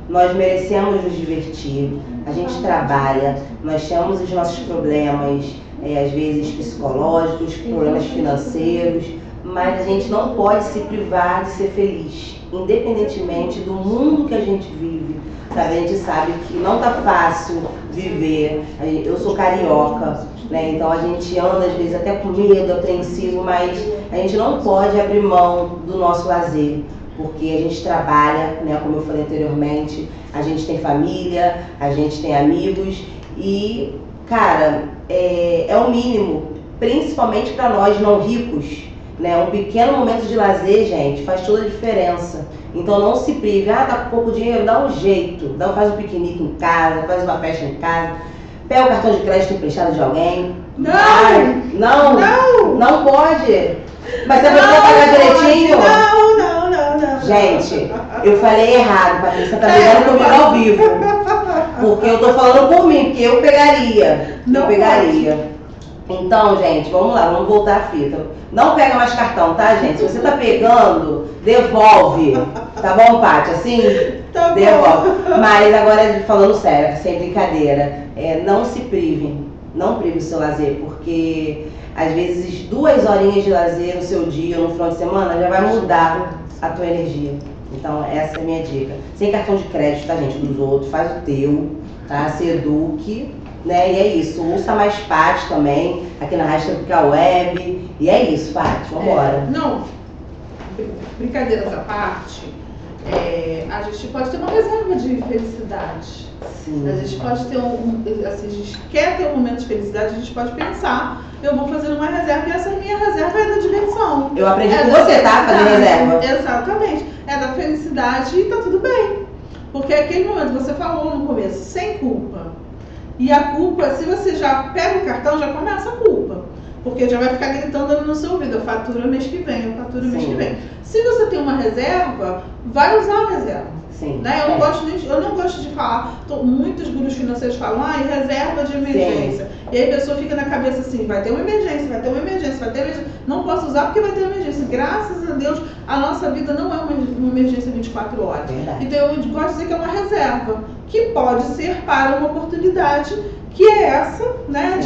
Nós merecemos nos divertir. A gente trabalha, nós temos os nossos problemas, às vezes psicológicos, problemas financeiros, mas a gente não pode se privar de ser feliz, independentemente do mundo que a gente vive. Sabe? A gente sabe que não tá fácil viver. Eu sou carioca, né? Então a gente anda às vezes até com medo, apreensivo, mas a gente não pode abrir mão do nosso lazer, porque a gente trabalha, né? Como eu falei anteriormente, a gente tem família, a gente tem amigos e, cara, é o mínimo, principalmente para nós não ricos, né? Um pequeno momento de lazer, gente, faz toda a diferença. Então não se prive, tá com pouco dinheiro, dá um jeito, faz um piquenique em casa, faz uma festa em casa, pega o cartão de crédito emprestado de alguém. Não pode. Mas você vai pagar direitinho? Não. Gente, eu falei errado, Patrícia, tá brigando comigo ao vivo. Porque eu tô falando por mim, porque eu pegaria. Então, gente, vamos lá, vamos voltar à fita. Não pega mais cartão, tá, gente? Se você tá pegando, devolve. Tá bom, Paty? Assim? Tá devolve. Mas agora, falando sério, sem brincadeira, não se privem. Não prive o seu lazer, porque às vezes 2 horinhas de lazer no seu dia, no final de semana, já vai mudar a tua energia. Então, essa é a minha dica. Sem cartão de crédito, tá, gente? Dos outros, faz o teu, tá? Se eduque. Né? E é isso, ouça mais Paty também, aqui na Rádio Tropical Web. E é isso, Paty, vambora. Não, brincadeiras à parte, a gente pode ter uma reserva de felicidade. Sim. A gente pode ter assim, a gente quer ter um momento de felicidade, a gente pode pensar, eu vou fazer uma reserva e essa minha reserva é da diversão. Eu aprendi com você, tá? Fazer reserva. Exatamente. É da felicidade e tá tudo bem. Porque aquele momento que você falou no começo, sem culpa. E a culpa, se você já pega o cartão, já começa a culpa. Porque já vai ficar gritando no seu ouvido, eu faturo mês que vem, eu faturo mês que vem. Se você tem uma reserva, vai usar a reserva. Sim. Né? Eu não gosto de falar, muitos gurus financeiros falam, reserva de emergência. Sim. E aí a pessoa fica na cabeça assim, vai ter uma emergência, vai ter uma emergência, vai ter uma emergência. Não posso usar porque vai ter uma emergência. Graças a Deus, a nossa vida não é uma emergência 24 horas. Verdade. Então eu gosto de dizer que é uma reserva, que pode ser para uma oportunidade, que é essa, né,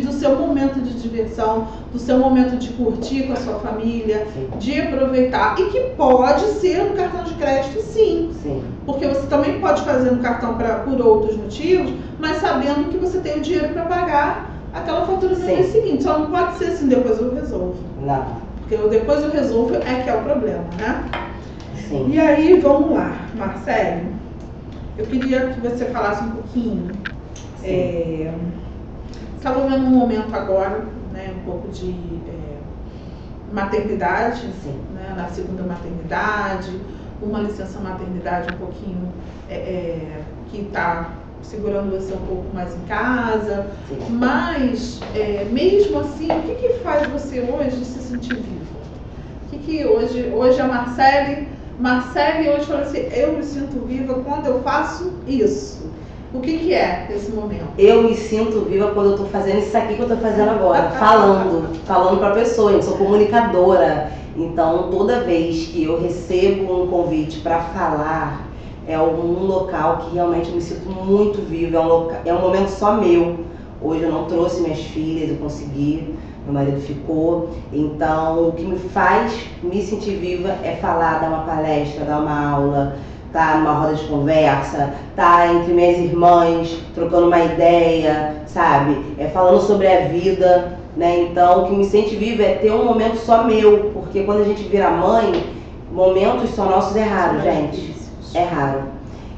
do seu momento de diversão, do seu momento de curtir com a sua família, sim, de aproveitar. E que pode ser no cartão de crédito, sim. Sim. Porque você também pode fazer no cartão por outros motivos, mas sabendo que você tem o dinheiro para pagar aquela fatura no mês seguinte. Só não pode ser assim, depois eu resolvo. Não. Porque o depois eu resolvo é que é o problema, né? Sim. E aí, vamos lá, Marcelo. Eu queria que você falasse um pouquinho. Estava vendo um momento agora, né, um pouco de maternidade, né, na segunda maternidade, uma licença maternidade um pouquinho que está segurando você um pouco mais em casa. Sim. Mas, mesmo assim, o que faz você hoje se sentir viva? O que hoje a Marcele hoje fala assim, eu me sinto viva quando eu faço isso. O que é esse momento? Eu me sinto viva quando eu tô fazendo isso aqui que eu tô fazendo agora, falando pra pessoa, eu sou comunicadora. Então, toda vez que eu recebo um convite para falar, é um local que realmente eu me sinto muito viva, é um momento só meu. Hoje eu não trouxe minhas filhas, eu consegui, meu marido ficou. Então, o que me faz me sentir viva é falar, dar uma palestra, dar uma aula, tá numa roda de conversa, tá entre minhas irmãs, trocando uma ideia, sabe? Falando sobre a vida, né? Então, o que me sente viva é ter um momento só meu, porque quando a gente vira mãe, momentos só nossos é raro, gente. É raro.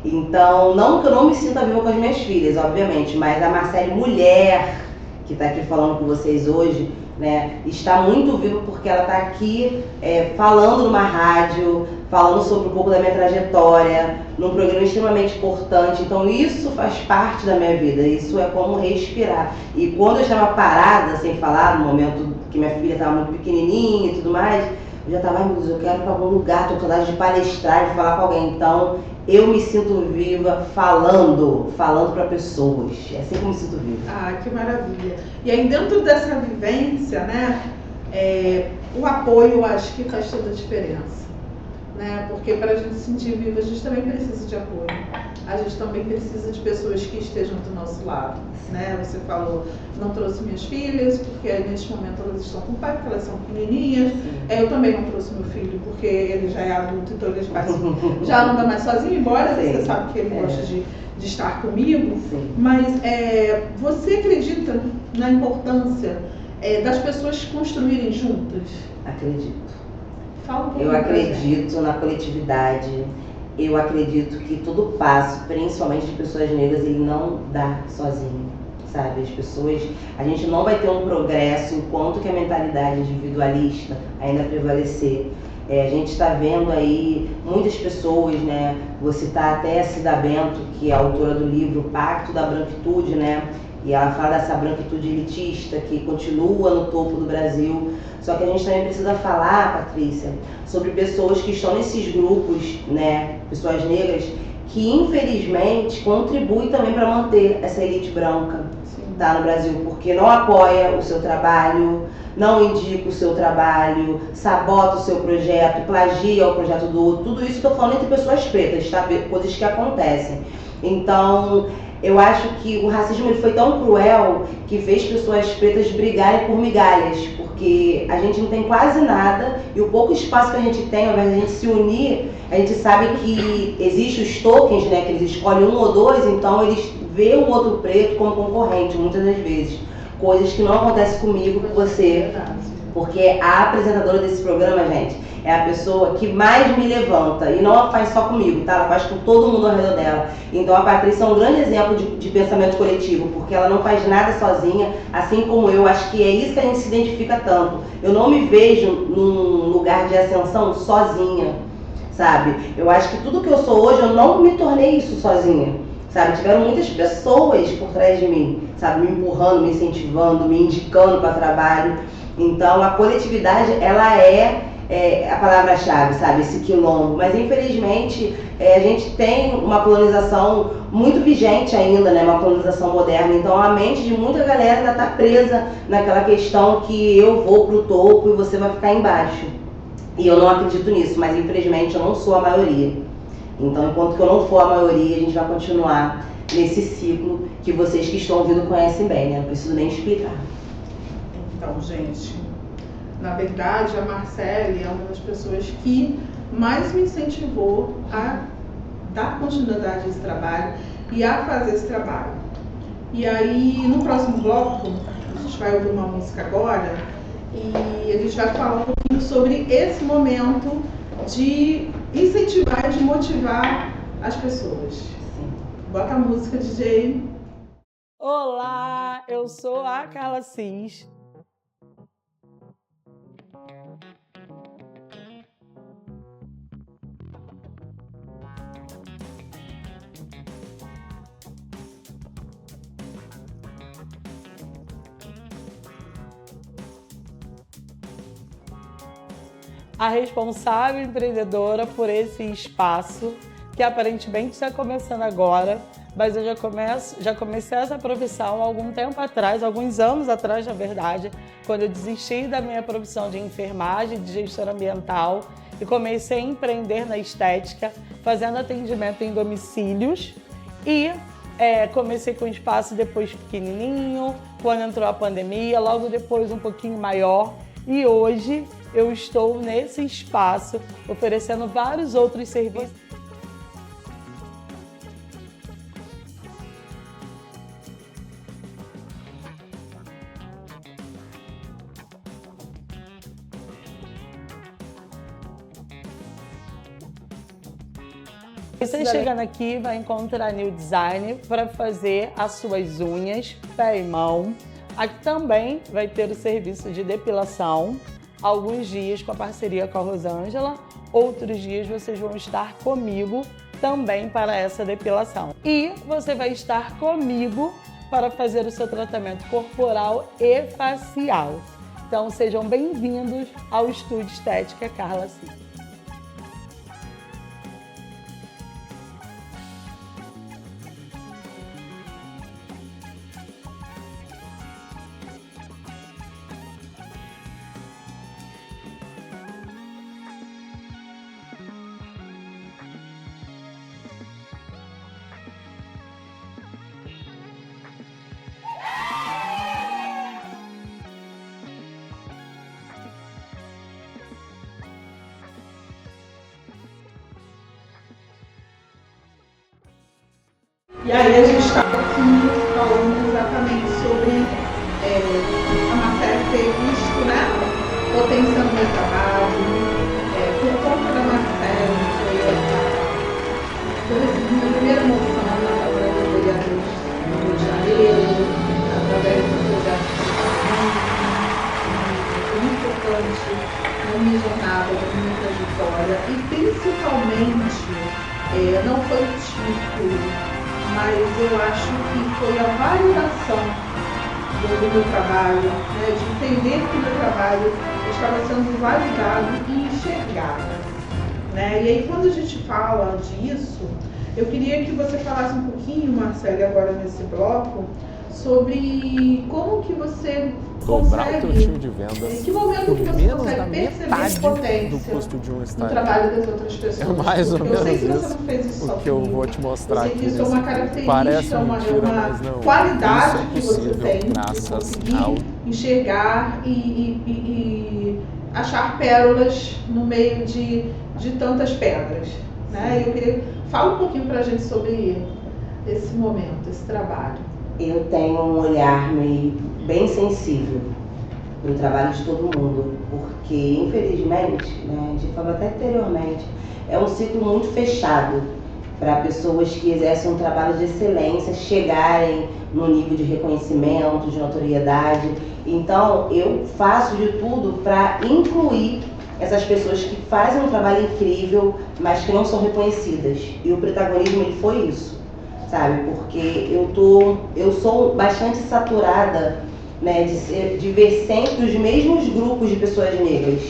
Então, não que eu não me sinta viva com as minhas filhas, obviamente, mas a Marcele mulher, que tá aqui falando com vocês hoje, né, está muito viva porque ela está aqui falando numa rádio, falando sobre um pouco da minha trajetória, num programa extremamente importante. Então isso faz parte da minha vida, isso é como respirar. E quando eu estava parada, sem falar, no momento que minha filha estava muito pequenininha e tudo mais, eu já estava, ai meu Deus, eu quero ir para algum lugar, tô com saudade de palestrar, de falar com alguém. Então, eu me sinto viva falando para pessoas. É assim que eu me sinto viva. Ah, que maravilha. E aí, dentro dessa vivência, né, o apoio, eu acho que faz toda a diferença. Né? Porque para a gente se sentir viva, a gente também precisa de apoio. A gente também precisa de pessoas que estejam do nosso lado. Né? Você falou, não trouxe minhas filhas, porque neste momento elas estão com o pai, porque elas são pequenininhas. Eu também não trouxe meu filho, porque ele já é adulto, então ele já anda mais sozinho, embora você sabe que ele gosta de estar comigo. Sim. Mas você acredita na importância das pessoas construírem juntas? Acredito. Fala um pouco. Eu acredito na coletividade. Eu acredito que todo passo, principalmente de pessoas negras, ele não dá sozinho, sabe? As pessoas, a gente não vai ter um progresso enquanto que a mentalidade individualista ainda prevalecer. A gente está vendo aí muitas pessoas, né? Vou citar até a Cida Bento, que é a autora do livro Pacto da Branquitude, né? E ela fala dessa branquitude elitista que continua no topo do Brasil. Só que a gente também precisa falar, Patrícia, sobre pessoas que estão nesses grupos, né, pessoas negras, que infelizmente contribuem também para manter essa elite branca, tá, no Brasil, porque não apoia o seu trabalho, não indica o seu trabalho, sabota o seu projeto, plagia o projeto do outro. Tudo isso estou falando entre pessoas pretas, tá? Coisas que acontecem. Então, eu acho que o racismo ele foi tão cruel que fez pessoas pretas brigarem por migalhas, porque a gente não tem quase nada e o pouco espaço que a gente tem, ao invés de a gente se unir, a gente sabe que existem os tokens, né, que eles escolhem um ou dois, então eles veem o outro preto como concorrente, muitas das vezes. Coisas que não acontecem comigo, com você, porque a apresentadora desse programa, gente, é a pessoa que mais me levanta, e não a faz só comigo, tá? Ela faz com todo mundo ao redor dela. Então a Patrícia é um grande exemplo de pensamento coletivo, porque ela não faz nada sozinha, assim como eu. Acho que é isso que a gente se identifica tanto. Eu não me vejo num lugar de ascensão sozinha, sabe? Eu acho que tudo que eu sou hoje, eu não me tornei isso sozinha, sabe? Tiveram muitas pessoas por trás de mim, sabe? Me empurrando, me incentivando, me indicando para trabalho. Então a coletividade, ela é a palavra-chave, sabe? Esse quilombo. Mas infelizmente a gente tem uma colonização muito vigente ainda, né? Uma colonização moderna. Então a mente de muita galera ainda está presa naquela questão que eu vou pro topo e você vai ficar embaixo. E eu não acredito nisso, mas infelizmente eu não sou a maioria. Então enquanto que eu não for a maioria, a gente vai continuar nesse ciclo que vocês que estão ouvindo conhecem bem, né? Não preciso nem explicar. Então, gente, na verdade, a Marcele é uma das pessoas que mais me incentivou a dar continuidade a esse trabalho e a fazer esse trabalho. E aí, no próximo bloco, a gente vai ouvir uma música agora e a gente vai falar um pouquinho sobre esse momento de incentivar e de motivar as pessoas. Bota a música, DJ. Olá, eu sou a Carla Cis. A responsável empreendedora por esse espaço, que aparentemente está começando agora, mas eu já comecei essa profissão há algum tempo atrás, alguns anos atrás, na verdade, quando eu desisti da minha profissão de enfermagem, de gestora ambiental, e comecei a empreender na estética, fazendo atendimento em domicílios, e comecei com um espaço depois pequenininho, quando entrou a pandemia, logo depois um pouquinho maior, e hoje eu estou nesse espaço oferecendo vários outros serviços. Você chegando aqui vai encontrar New Design para fazer as suas unhas, pé e mão. Aqui também vai ter o serviço de depilação. Alguns dias com a parceria com a Rosângela, outros dias vocês vão estar comigo também para essa depilação. E você vai estar comigo para fazer o seu tratamento corporal e facial. Então sejam bem-vindos ao Estúdio Estética Carla Cis. E aí a gente está aqui falando exatamente sobre a Marcele ter visto, né? Potenciando o meu trabalho. Por conta da Marcele, eu recebi minha primeira moção na Câmara de Vereadores do Rio de Janeiro, através do projeto muito importante na minha jornada, na minha trajetória, e principalmente não foi o título, mas eu acho que foi a validação do meu trabalho, né, de entender que o meu trabalho estava sendo validado e enxergado. Né? E aí, quando a gente fala disso, eu queria que você falasse um pouquinho, Marcele, agora nesse bloco, sobre como que você dobrar consegue, o teu time de vendas em que momento por que você menos consegue da perceber metade potência do custo de um no estágio. trabalho das outras pessoas. É mais ou Porque eu sei menos que você isso não fez isso o só que eu comigo. vou te mostrar Eu sei aqui que isso é nesse uma vídeo. característica, Parece uma mentira, mas não. qualidade Isso é que você possível tem de graças conseguir ao enxergar e achar pérolas no meio de tantas pedras. Né? Eu queria fala um pouquinho pra gente sobre esse momento, esse trabalho. Eu tenho um olhar bem sensível para o trabalho de todo mundo, porque infelizmente, né, a gente falou até anteriormente, é um ciclo muito fechado para pessoas que exercem um trabalho de excelência chegarem no nível de reconhecimento, de notoriedade. Então eu faço de tudo para incluir essas pessoas que fazem um trabalho incrível, mas que não são reconhecidas. E o protagonismo ele foi isso, sabe? Porque eu sou bastante saturada, né, de ver sempre os mesmos grupos de pessoas negras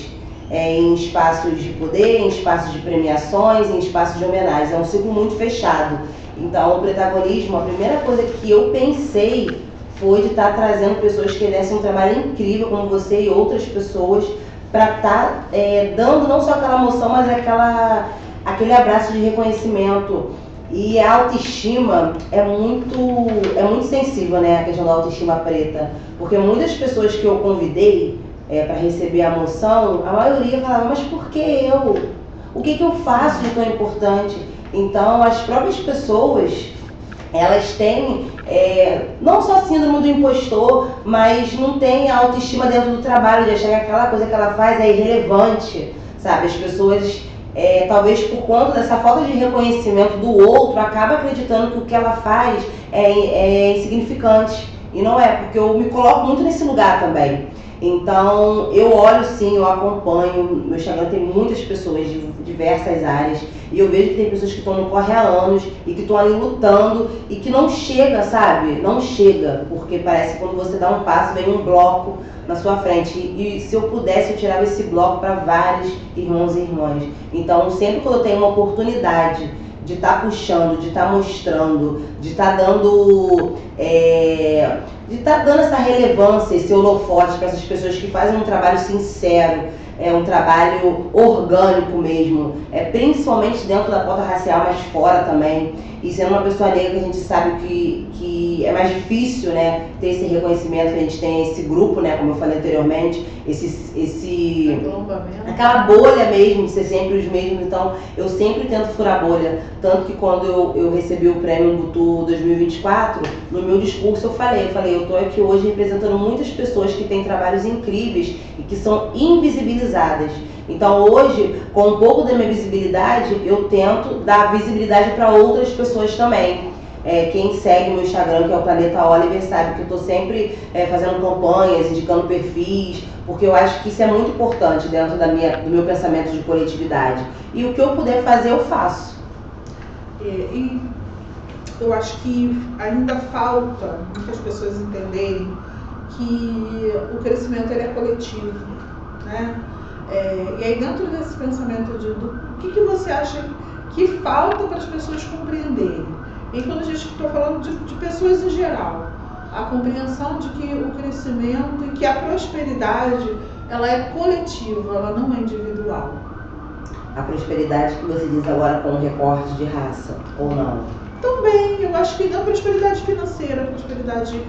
em espaços de poder, em espaços de premiações, em espaços de homenagem. É um ciclo muito fechado. Então o protagonismo, a primeira coisa que eu pensei foi de estar trazendo pessoas que exercem um trabalho incrível como você e outras pessoas para estar dando não só aquela emoção, mas aquele abraço de reconhecimento. E a autoestima é muito sensível, né, a questão da autoestima preta, porque muitas pessoas que eu convidei para receber a moção, a maioria falava, mas por que eu? O que eu faço de tão importante? Então as próprias pessoas, elas têm não só síndrome do impostor, mas não tem a autoestima dentro do trabalho, de achar que aquela coisa que ela faz é irrelevante, sabe? As pessoas, talvez por conta dessa falta de reconhecimento do outro, acabam acreditando que o que ela faz é insignificante. E não é, porque eu me coloco muito nesse lugar também. Então, eu olho sim, eu acompanho, meu Instagram tem muitas pessoas de diversas áreas e eu vejo que tem pessoas que estão no corre há anos e que estão ali lutando e que não chega, sabe? Não chega, porque parece que quando você dá um passo, vem um bloco na sua frente. E se eu pudesse, eu tirava esse bloco para vários irmãos e irmãs. Então, sempre que eu tenho uma oportunidade de estar puxando, de estar mostrando, de estar dando essa relevância, esse holofote para essas pessoas que fazem um trabalho sincero, um trabalho orgânico mesmo, principalmente dentro da pauta racial, mas fora também. E sendo uma pessoa negra, que a gente sabe que é mais difícil, né, ter esse reconhecimento, que a gente tem esse grupo, né, como eu falei anteriormente, aquela bolha mesmo, de ser sempre os mesmos. Então eu sempre tento furar a bolha, tanto que quando eu recebi o prêmio Butu 2024, no meu discurso eu falei, eu tô aqui hoje representando muitas pessoas que têm trabalhos incríveis e que são invisibilizadas. Então hoje, com um pouco da minha visibilidade, eu tento dar visibilidade para outras pessoas também. Quem segue meu Instagram, que é o Planeta Oliver, sabe que eu estou sempre fazendo campanhas, indicando perfis, porque eu acho que isso é muito importante dentro do meu pensamento de coletividade. E o que eu puder fazer, eu faço. E eu acho que ainda falta muitas pessoas entenderem que o crescimento ele é coletivo, né? E aí dentro desse pensamento o que você acha que falta para as pessoas compreenderem? E quando a gente está falando de pessoas em geral, a compreensão de que o crescimento e que a prosperidade ela é coletiva, ela não é individual. A prosperidade que você diz agora com recorte de raça, ou não? Também, eu acho que a prosperidade financeira, a prosperidade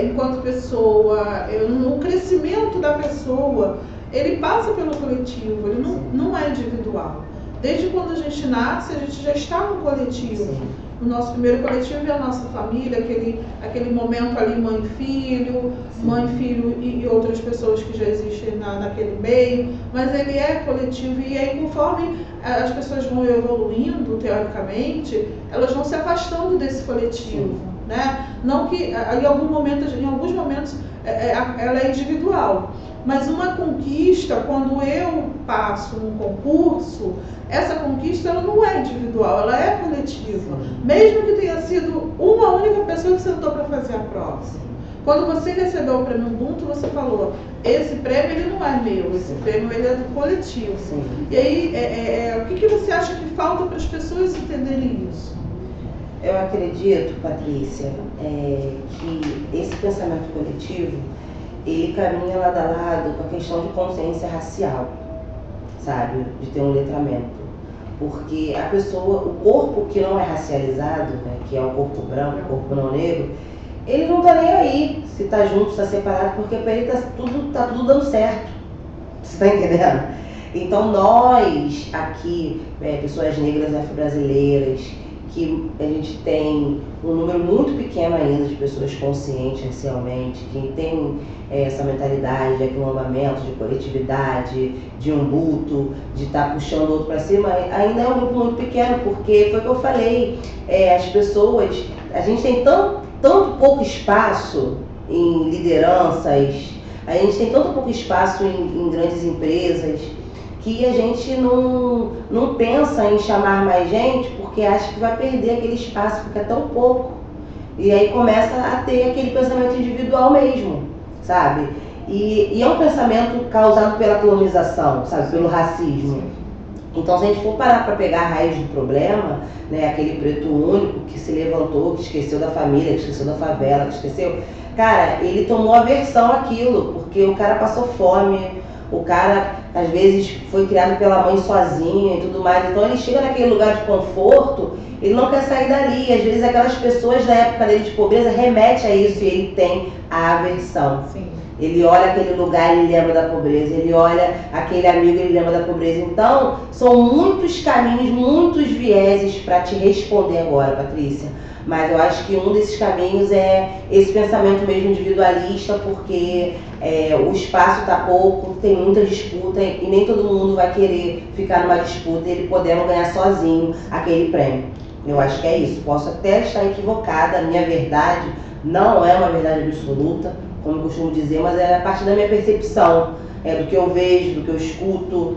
enquanto pessoa, o crescimento da pessoa, ele passa pelo coletivo, ele não é individual. Desde quando a gente nasce, a gente já está no coletivo. Sim. O nosso primeiro coletivo é a nossa família, aquele momento ali mãe-filho, mãe-filho e outras pessoas que já existem naquele meio, mas ele é coletivo e aí conforme as pessoas vão evoluindo, teoricamente, elas vão se afastando desse coletivo, né? Não que em alguns momentos ela é individual, mas uma conquista, quando eu passo num concurso, essa conquista ela não é individual, ela é coletiva. Mesmo que tenha sido uma única pessoa que sentou para fazer a prova. Quando você recebeu o prêmio Ubuntu, você falou, esse prêmio ele não é meu, esse prêmio ele é do coletivo. E aí, o que você acha que falta para as pessoas entenderem isso? Eu acredito, Patrícia, que esse pensamento coletivo, ele caminha lado a lado com a questão de consciência racial, sabe? De ter um letramento. Porque a pessoa, o corpo que não é racializado, né, que é o corpo branco, o corpo não negro, ele não tá nem aí se tá junto, se tá separado, porque para ele tá tudo dando certo. Você tá entendendo? Então nós aqui, pessoas negras afro-brasileiras, que a gente tem um número muito pequeno ainda de pessoas conscientes racialmente, que tem essa mentalidade de aquilombamento, de coletividade, de umbuto, de estar puxando o outro para cima, ainda é um grupo muito pequeno, porque foi o que eu falei, as pessoas, a gente tem tanto pouco espaço em lideranças, a gente tem tanto pouco espaço em grandes empresas, que a gente não pensa em chamar mais gente porque acha que vai perder aquele espaço, porque é tão pouco. E aí começa a ter aquele pensamento individual mesmo, sabe? E é um pensamento causado pela colonização, sabe? Pelo racismo. Então, se a gente for parar para pegar a raiz do problema, né, aquele preto único que se levantou, que esqueceu da família, que esqueceu da favela, que esqueceu... Cara, ele tomou aversão àquilo, porque o cara passou fome, o cara, às vezes, foi criado pela mãe sozinho e tudo mais. Então, ele chega naquele lugar de conforto, ele não quer sair dali. Às vezes, aquelas pessoas da época dele de pobreza remetem a isso e ele tem a aversão. Sim. Ele olha aquele lugar e ele lembra da pobreza. Ele olha aquele amigo e ele lembra da pobreza. Então, são muitos caminhos, muitos vieses para te responder agora, Patrícia. Mas eu acho que um desses caminhos é esse pensamento mesmo individualista, porque o espaço está pouco, tem muita disputa e nem todo mundo vai querer ficar numa disputa e ele podendo ganhar sozinho aquele prêmio. Eu acho que é isso. Posso até estar equivocada, a minha verdade não é uma verdade absoluta, como eu costumo dizer, mas é a partir da minha percepção, do que eu vejo, do que eu escuto.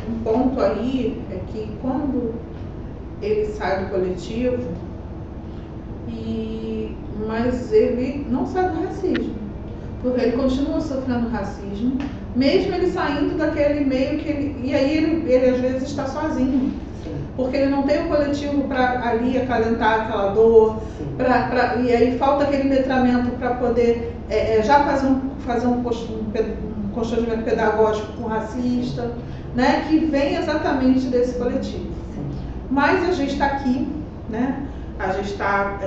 Um ponto aí é que quando ele sai do coletivo, mas ele não sai do racismo, porque ele continua sofrendo racismo, mesmo ele saindo daquele meio e aí ele às vezes está sozinho, porque ele não tem um coletivo para ali acalentar aquela dor, e aí falta aquele letramento para poder já fazer um constrangimento pedagógico com o racista, né, que vem exatamente desse coletivo. Mas a gente está aqui, né? A gente está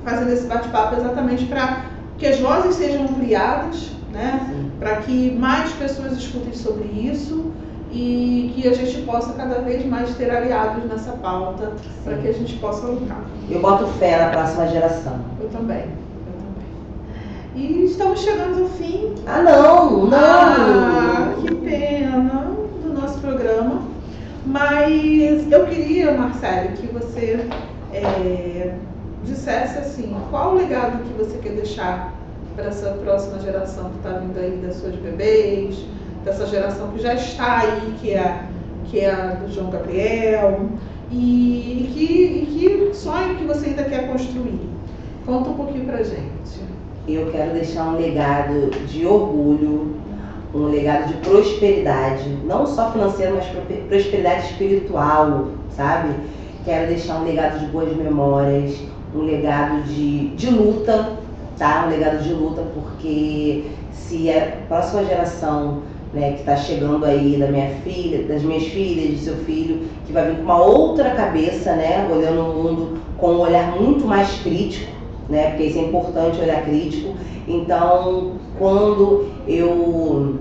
fazendo esse bate-papo exatamente para que as vozes sejam ampliadas, né? Para que mais pessoas escutem sobre isso e que a gente possa cada vez mais ter aliados nessa pauta, para que a gente possa lutar. Eu boto fé na próxima geração. Eu também. E estamos chegando ao fim. Não! Que pena do nosso programa. Mas eu queria, Marcele, que você dissesse assim, qual o legado que você quer deixar para essa próxima geração que está vindo aí das suas bebês, dessa geração que já está aí, que é a do João Gabriel, e que sonho que você ainda quer construir? Conta um pouquinho pra gente. Eu quero deixar um legado de orgulho, um legado de prosperidade, não só financeira, mas prosperidade espiritual, sabe? Quero deixar um legado de boas memórias, um legado de luta, tá? Um legado de luta, porque se a próxima geração, né, que está chegando aí da minha filha, das minhas filhas, do seu filho, que vai vir com uma outra cabeça, né, olhando o mundo com um olhar muito mais crítico, né, porque isso é importante, olhar crítico. Então, quando eu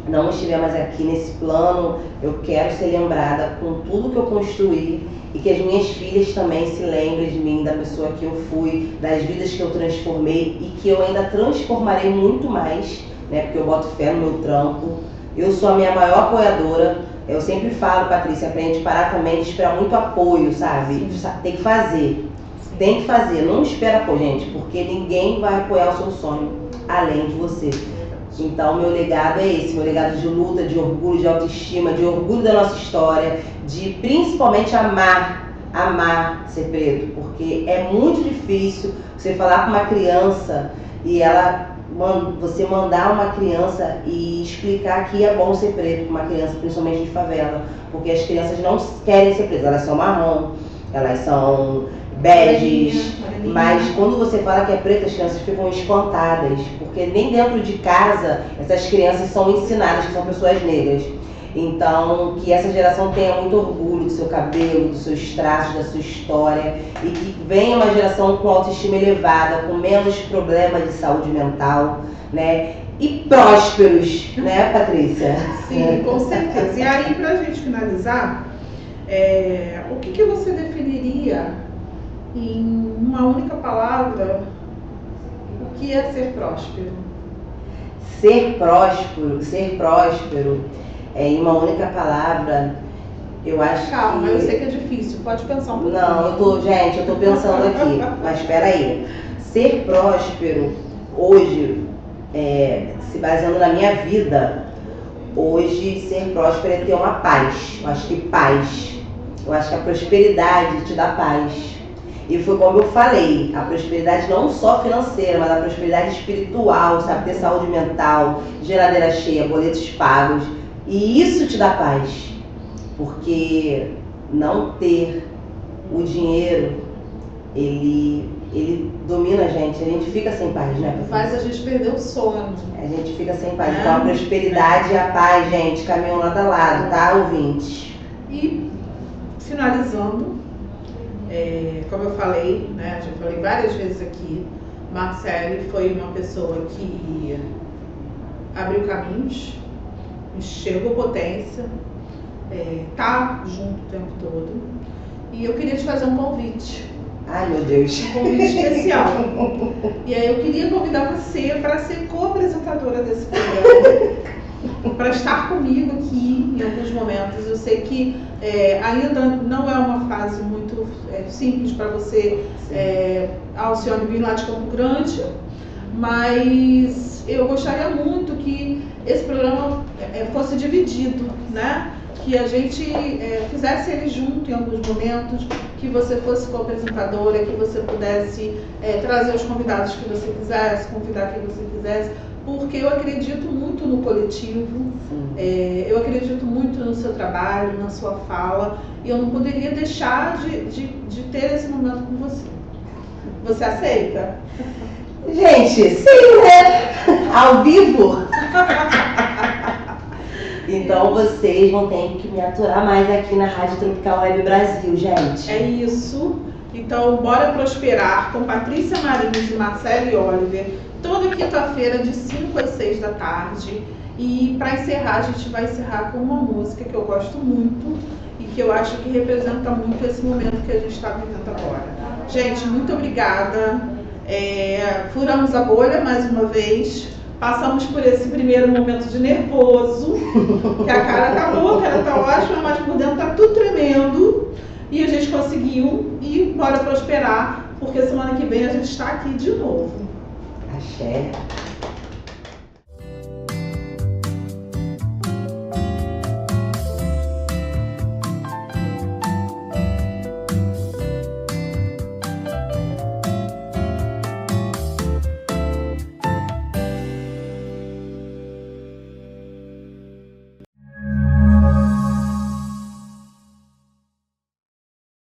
não estiver mais aqui nesse plano, eu quero ser lembrada com tudo que eu construí e que as minhas filhas também se lembrem de mim, da pessoa que eu fui, das vidas que eu transformei e que eu ainda transformarei muito mais, né, porque eu boto fé no meu trampo. Eu sou a minha maior apoiadora. Eu sempre falo, Patrícia, pra gente parar também de esperar muito apoio, sabe? Sim. Tem que fazer. Sim. Tem que fazer. Não espera apoio, gente, porque ninguém vai apoiar o seu sonho além de você. Então, meu legado é esse, meu legado de luta, de orgulho, de autoestima, de orgulho da nossa história, de principalmente amar ser preto, porque é muito difícil você falar com uma criança e você mandar uma criança e explicar que é bom ser preto para uma criança, principalmente de favela, porque as crianças não querem ser pretas, elas são marrom, elas são beges, mas quando você fala que é preta, as crianças ficam espantadas, porque nem dentro de casa essas crianças são ensinadas que são pessoas negras. Então, que essa geração tenha muito orgulho do seu cabelo, dos seus traços, da sua história, e que venha uma geração com autoestima elevada, com menos problemas de saúde mental, né? E prósperos, né, Patrícia? Sim, com certeza. E aí, pra gente finalizar, o que você definiria em uma única palavra o que é ser próspero? Ser próspero, em uma única palavra, eu acho que... Calma, eu sei que é difícil, pode pensar um pouquinho. Não, eu tô pensando aqui, mas espera aí. Ser próspero, hoje, se baseando na minha vida, hoje ser próspero é ter uma paz. Eu acho que a prosperidade te dá paz. E foi como eu falei, a prosperidade não só financeira, mas a prosperidade espiritual, sabe? Ter saúde mental, geladeira cheia, boletos pagos. E isso te dá paz, porque não ter o dinheiro, ele domina a gente fica sem paz, né? Faz a gente perder o sono. A gente fica sem paz. Então a prosperidade e a paz, gente, caminham lado a lado, tá, ouvintes? E, finalizando, como eu falei, né, já falei várias vezes aqui, Marcele foi uma pessoa que abriu caminhos, enxergou potência, tá junto o tempo todo. E eu queria te fazer um convite. Ai, meu Deus. Um convite especial. E aí eu queria convidar você para ser co-apresentadora desse programa, para estar comigo aqui em alguns momentos. Eu sei que ainda não é uma fase muito simples para você, Alcione, vir lá de Campo Grande, mas eu gostaria muito que esse programa fosse dividido, né? Que a gente fizesse ele junto em alguns momentos, que você fosse co-apresentadora, que você pudesse trazer os convidados que você quisesse, convidar quem você quisesse, porque eu acredito muito no coletivo, eu acredito muito no seu trabalho, na sua fala, e eu não poderia deixar de ter esse momento com você. Você aceita? Gente, sim, né? Ao vivo. Então vocês vão ter que me aturar mais aqui na Rádio Tropical Web Brasil, gente. É isso. Então, bora prosperar com Patrícia Marins e Marcele Oliver, toda quinta-feira de 5 às 6 da tarde. E para encerrar, a gente vai encerrar com uma música que eu gosto muito e que eu acho que representa muito esse momento que a gente está vivendo agora. Gente, muito obrigada. Furamos a bolha mais uma vez. Passamos por esse primeiro momento de nervoso, que a cara tá boa, a cara tá ótima, mas por dentro tá tudo tremendo. E a gente conseguiu e bora prosperar, porque semana que vem a gente está aqui de novo. Axé.